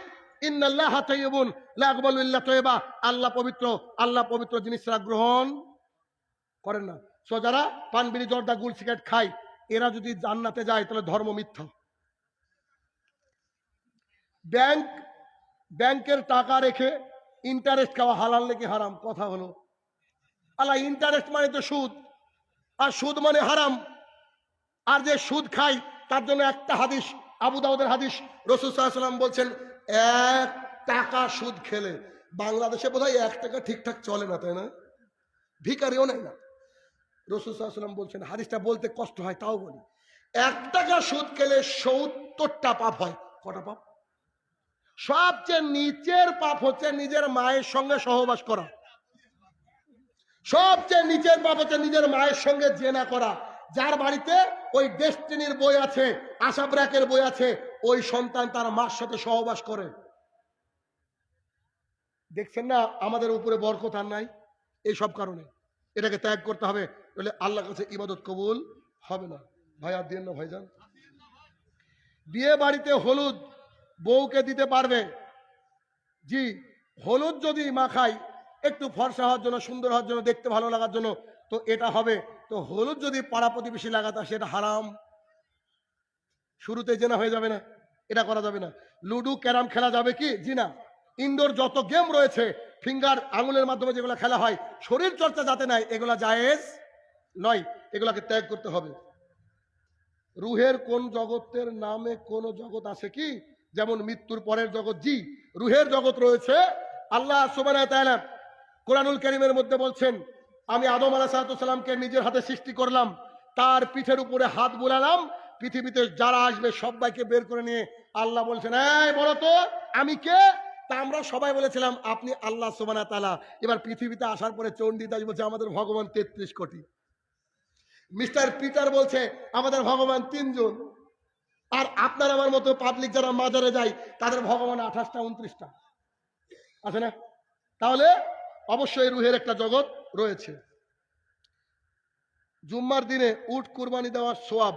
ইন্নাল্লাহা তাইয়্যিবুন লা ইয়াকবালু ইল্লা তাইয়্যিবা, আল্লাহ পবিত্র, আল্লাহ পবিত্র জিনিস ছাড়া গ্রহণ করেন না। সো যারা পান, বিড়ি, জর্দা, গুল, সিগারেট খায়, এরা যদি জান্নাতে যায় তাহলে ধর্ম মিথ্যা। ব্যাংকের টাকা রেখে ইন্টারেস্ট খাওয়া হালাল নাকি হারাম? কথা হলো, আল্লাহ, ইন্টারেস্ট মানে তো সুদ, আর সুদ মানে হারাম। আর যে সুদ খায় তার জন্য একটা হাদিস, আবু দাউদের হাদিস, রাসূল সাল্লাল্লাহু আলাইহি ওয়াসাল্লাম বলছেন, 1 টাকা সুদ খেলে, বাংলাদেশে বোধহয় 1 টাকা ঠিকঠাক চলে না, তাই না? ভিখারিও নেয় না। রাসূল সাল্লাল্লাহু আলাইহি ওয়াসাল্লাম বলছেন, হাদিসটা বলতে কষ্ট হয় তাও বলি, 1 টাকা সুদ খেলে 70টা পাপ হয়। কটা পাপ? সবচেয়ে নিচের পাপ হচ্ছে নিজের মায়ের সঙ্গে সহবাস করা। সবচেয়ে নিচের পাপ হচ্ছে নিজের মায়ের সঙ্গে জেনা করা। যার বাড়িতে ওই ডেস্টিনির বই আছে, আশা ব্র্যাকের বই আছে, ওই সন্তান তার মার সাথে সহবাস করে। দেখছেন না আমাদের উপরে বরকত আর নাই? এই সব কারণে এটাকে ত্যাগ করতে হবে, বলে আল্লাহর কাছে ইবাদত কবুল হবে না ভাই, আর দিয়ে না ভাইজান। বিয়ে বাড়িতে হলুদ বউকে দিতে পারবে? জি, হলুদ যদি মাখাই একটু ফর্সা হওয়ার জন্য, সুন্দর হওয়ার জন্য, দেখতে ভালো লাগার জন্য, তো এটা হবে। তো হলুদ যদি পাড়া প্রতিবেশী লাগাতে সেটা হারাম, শুরুতে জেনা হয়ে যাবে না, এটা করা যাবে না। লুডু ক্যারাম খেলা যাবে কি? জি না। ইনডোর যত গেম রয়েছে ফিঙ্গার আঙুলের মাধ্যমে যেগুলো খেলা হয়, শরীর চর্চা যাতে নাই, এগুলা জায়েজ নয়, এগুলাকে ত্যাগ করতে হবে। রুহের কোন জগতের নামে কোন জগৎ আছে কি? যেমন মৃত্যুর পরের জগৎ। জি, রুহের জগৎ রয়েছে। আল্লাহ সুবহানাহু ওয়া তাআলা কোরআনুল কারীমের মধ্যে বলছেন, আমি আদম আলাইহিস সালামকে নিজের হাতে সৃষ্টি করলাম, তার পিঠের উপরে হাত বুলালাম, পৃথিবীতে যারা আসবে সবাইকে বের করে নিয়ে আল্লাহ বলছেন, এই বলো তো আমি কে? তা আমরা সবাই বলেছিলাম আপনি আল্লাহ সুবহানাহু ওয়া তাআলা। এবার পৃথিবীতে আসার পরে চণ্ডীদাস বলছে আমাদের ভগবান ৩৩ কোটি। মিস্টার পিটার বলছে আমাদের ভগবান ৩ জন। আর আপনার আমার মতো পাবলিক যারা মাজারে যায় তাদের ভগবান ২৮টা ২৯টা আছে না? তাহলে অবশ্যই রুহের একটা জগৎ রয়েছে। জুম্মার দিনে উট কুরবানি দেওয়ার সওয়াব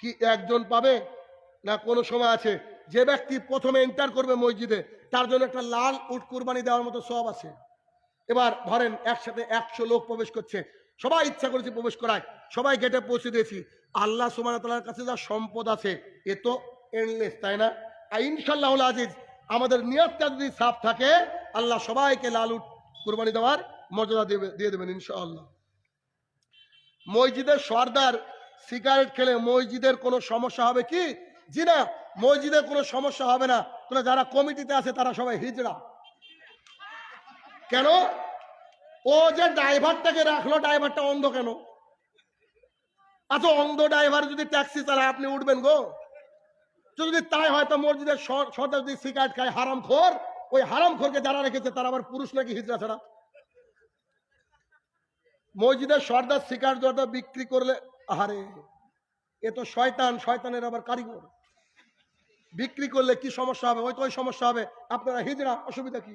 কি একজন পাবে না কোনো সময় আছে? যে ব্যক্তি প্রথমে এন্টার করবে মসজিদে তার জন্য একটা লাল উট কুরবানি দেওয়ার মতো সওয়াব আছে। এবার ধরেন একসাথে ১০০ লোক প্রবেশ করছে, সবাই ইচ্ছা করেছে প্রবেশ করায়, সবাই গেটে পৌঁছে দিয়েছি। আল্লাহ সুবহানাহু ওয়া তাআলার কাছে যা সম্পদ আছে এ তো এন্ডলেস, তাই না? আর ইনশাআল্লাহুল আজিজ আমাদের নিয়তটা যদি সাফ থাকে আল্লাহ সবাইকে লাল উট কুরবানি দেওয়ার মর্যাদা দিয়ে দেবেন ইনশাআল্লাহ। মসজিদের সর্দার সিগারেট খেলে মসজিদের কোনো সমস্যা হবে কি? জি না, মসজিদের কোনো সমস্যা হবে না। তাহলে যারা কমিটিতে আছে তারা সবাই হিজড়া। কেন? ও যে ড্রাইভারটাকে রাখলো, ড্রাইভারটা অন্ধ কেন? আচ্ছা, অন্ধ ড্রাইভার যদি ট্যাক্সি চালায় আপনি উঠবেন গো? যদি তাই হয় তো মসজিদের সর্দার যদি সিগারেট খায় হারামখোর, ওই হারামখোরকে যারা রেখেছে তারা আবার পুরুষ নাকি হিজড়া ছাড়া? মসজিদের সর্দার সিগারেট জর্দা বিক্রি করলে আরে এ তো শয়তান, শয়তানের আবার কারিগর। বিক্রি করলে কি সমস্যা হবে? ওই তো ওই সমস্যা হবে, আপনারা হিজড়া, অসুবিধা কি?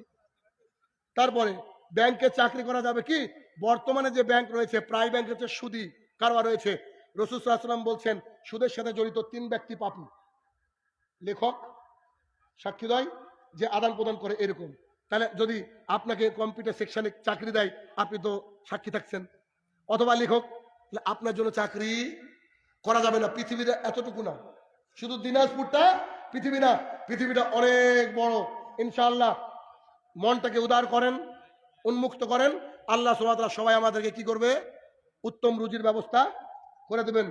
তারপরে ব্যাংকে চাকরি করা যাবে কি? বর্তমানে যে ব্যাংক রয়েছে প্রায় ব্যাংক হচ্ছে সুদী কারবার রয়েছে। রাসূল সাল্লাল্লাহু আলাইহি ওয়াসাল্লাম বলছেন সুদের সাথে জড়িত ৩ ব্যক্তি পাপী। লেখক, সাক্ষীদ্বয় যে আদান প্রদান করে এরকম। তাহলে যদি আপনাকে কম্পিউটার সেকশনে চাকরি দেয় আপনি তো সাক্ষী থাকছেন। অথবা লেখক, আপনার জন্য চাকরি করা যাবে না। পৃথিবীটা এতটুকু না, শুধু দিনাজপুরটা পৃথিবী না, পৃথিবীটা অনেক বড়। ইনশাআল্লাহ মনটাকে উদার করেন, উন্মুক্ত করেন, আল্লাহ সুবহানাহু ওয়া তাআলা সবাই আমাদেরকে কি করবে? উত্তম রুজির ব্যবস্থা করে দেবেন।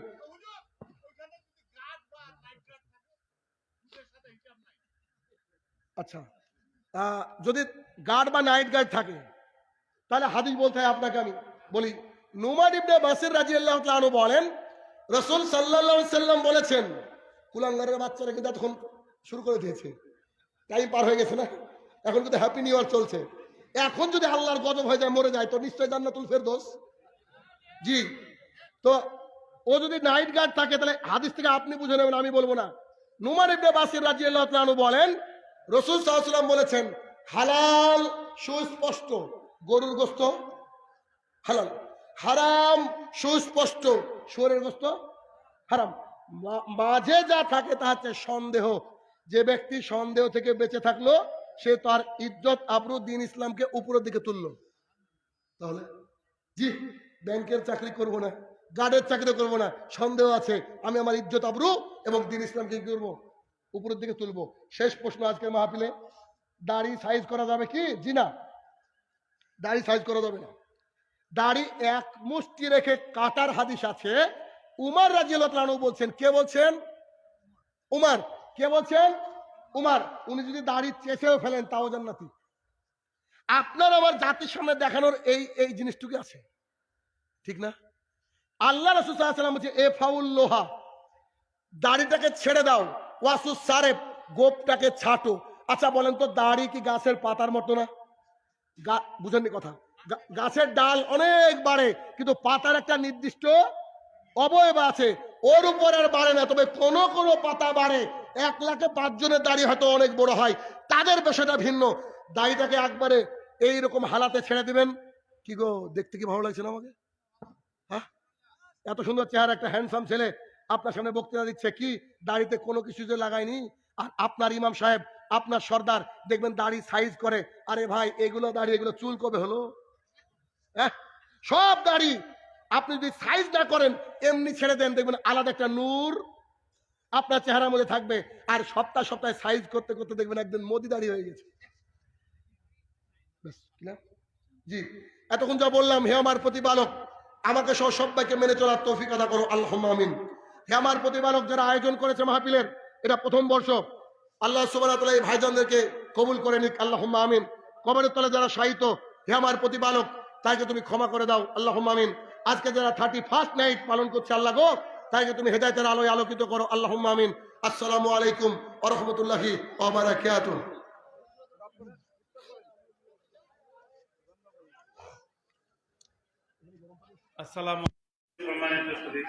আচ্ছা, যদি গার্ড বা নাইট গার্ড থাকে তাহলে হাদিস বলতে হয় আপনাকে, আমি বলি। নুমান ইবনে বাসির রাদিয়াল্লাহু তাআলা আনহু বলেন রাসূল সাল্লাল্লাহু আলাইহি সাল্লাম বলেছেন, কুলাঙ্গারের বাচ্চারা কিন্তু এখন শুরু করে দিয়েছে, টাইম পার হয়ে গেছে না? এখন কিন্তু হ্যাপি নিউ ইয়ার চলছে। এখন যদি আল্লাহর গজব হয়ে যায়, মরে যায়, তো নিশ্চয়ই জান্নাতুল ফেরদৌস। জি, তো ও যদি নাইট গার্ড থাকে তাহলে হাদিস থেকে আপনি বুঝে নেবেন, আমি বলবো না। নুমান ইবনে বাসির রাদিয়াল্লাহু তাআলা আনহু বলেন রাসূল সাল্লাল্লাহু আলাইহি ওয়াসাল্লাম বলেছেন হালাল সুস্পষ্ট গরুর গোশত হালাল, হারাম সুস্পষ্ট শুয়োরের গোশত হারাম। মাঝে যা থাকে তা হচ্ছে সন্দেহ। যে ব্যক্তি সন্দেহ থেকে বেঁচে থাকলো সে তার ইজ্জত আবরু দ্বীন ইসলামকে উপরের দিকে তুললো। তাহলে জি, ব্যাংকের চাকরি করব না, গার্ডের চাকরি করব না, সন্দেহ আছে, আমি আমার ইজ্জত আবরু এবং দ্বীন ইসলামকে কি করবো? উপরের দিকে তুলবো। শেষ প্রশ্ন আজকের মাহফিলে, দাড়ি সাইজ করা যাবে কি? জি না, দাড়ি সাইজ করা যাবে না। দাড়ি এক মুষ্টি রেখে কাটার হাদিস আছে। উমর রাদিয়াল্লাহু তাআলা আনহু বলছেন, কে বলছেন? উমর। কে বলছেন? উমর। উনি যদি দাড়ি চেঁচেও ফেলেন তাও জান্নাতি। আপনার আমার জাতির সামনে দেখানোর এই এই জিনিসটুকু আছে, ঠিক না? আল্লাহ রাসূল সাল্লাল্লাহু আলাইহি ওয়াসাল্লাম বলছে এ ফাউল লোহা, দাড়িটাকে ছেড়ে দাও, ওয়াসুস সারেফ, গোপটাকে ছাটো। আচ্ছা বলেন তো, দাড়ি কি গাছের পাতার মতো না? বুঝেননি কথা? গাছের ডাল অনেক বাড়ে কিন্তু পাতার একটা নির্দিষ্ট অবয়ব আছে, ওর উপর আর বাড়ে না। তবে কোন কোন পাতা বাড়ে। 1,05,000 জনের দাড়ি হয়তো অনেক বড় হয়, তাদের বিষয়টা ভিন্ন। দাড়িটাকে একবারে এইরকম হালাতে ছেড়ে দিবেন। কি গো, দেখতে কি ভালো লাগছে না আমাকে? হ্যাঁ, এত সুন্দর চেহারা একটা হ্যান্ডসাম ছেলে আপনার সামনে বক্তৃতা দিচ্ছে, কি দাড়িতে কোনো কিছু যে লাগায়নি। আর আপনার ইমাম সাহেব, আপনার সর্দার দেখবেন দাড়ি সাইজ করে। আরে ভাই, এগুলো দাড়ি, এগুলো চুল কবে হলো? হ্যাঁ, সব দাড়ি আপনি যদি সাইজ না করেন, এমনি ছেড়ে দেন, দেখবেন আলাদা একটা নূর আপনার চেহারার মধ্যে থাকবে। আর সপ্তাহে সপ্তাহে সাইজ করতে করতে দেখবেন একদিন মোদি দাড়ি হয়ে গেছে। জি, এতক্ষণ যা বললাম, হে আমার প্রতিপালক, আমাকে সহ সবাইকে মেনে চলার তৌফিক আদা করো, আল্লাহুম্মা আমিন। হে আমার প্রতিপালক, যারা আয়োজন করেছে মাহফিলের, এটা প্রথম বর্ষ, আল্লাহ সুবহানাহু ওয়া তাআলা এই ভাইজানদেরকে কবুল করে নিক, আল্লাহুম্মা আমিন। কবরের তলে যারা শায়িত, হে আমার প্রতিপালক, তাইকে তুমি ক্ষমা করে দাও, আল্লাহুম্মা আমিন। আজকে যারা 31st নাইট পালন করছে, আল্লাহ গো, তাইকে তুমি হেদায়েতের আলোয় আলোকিত করো, আল্লাহুম্মা আমিন। আসসালামু আলাইকুম ওয়া রাহমাতুল্লাহি ওয়া বারাকাতুহু। আসসালামু আলাইকুম সম্মানিত সুধী।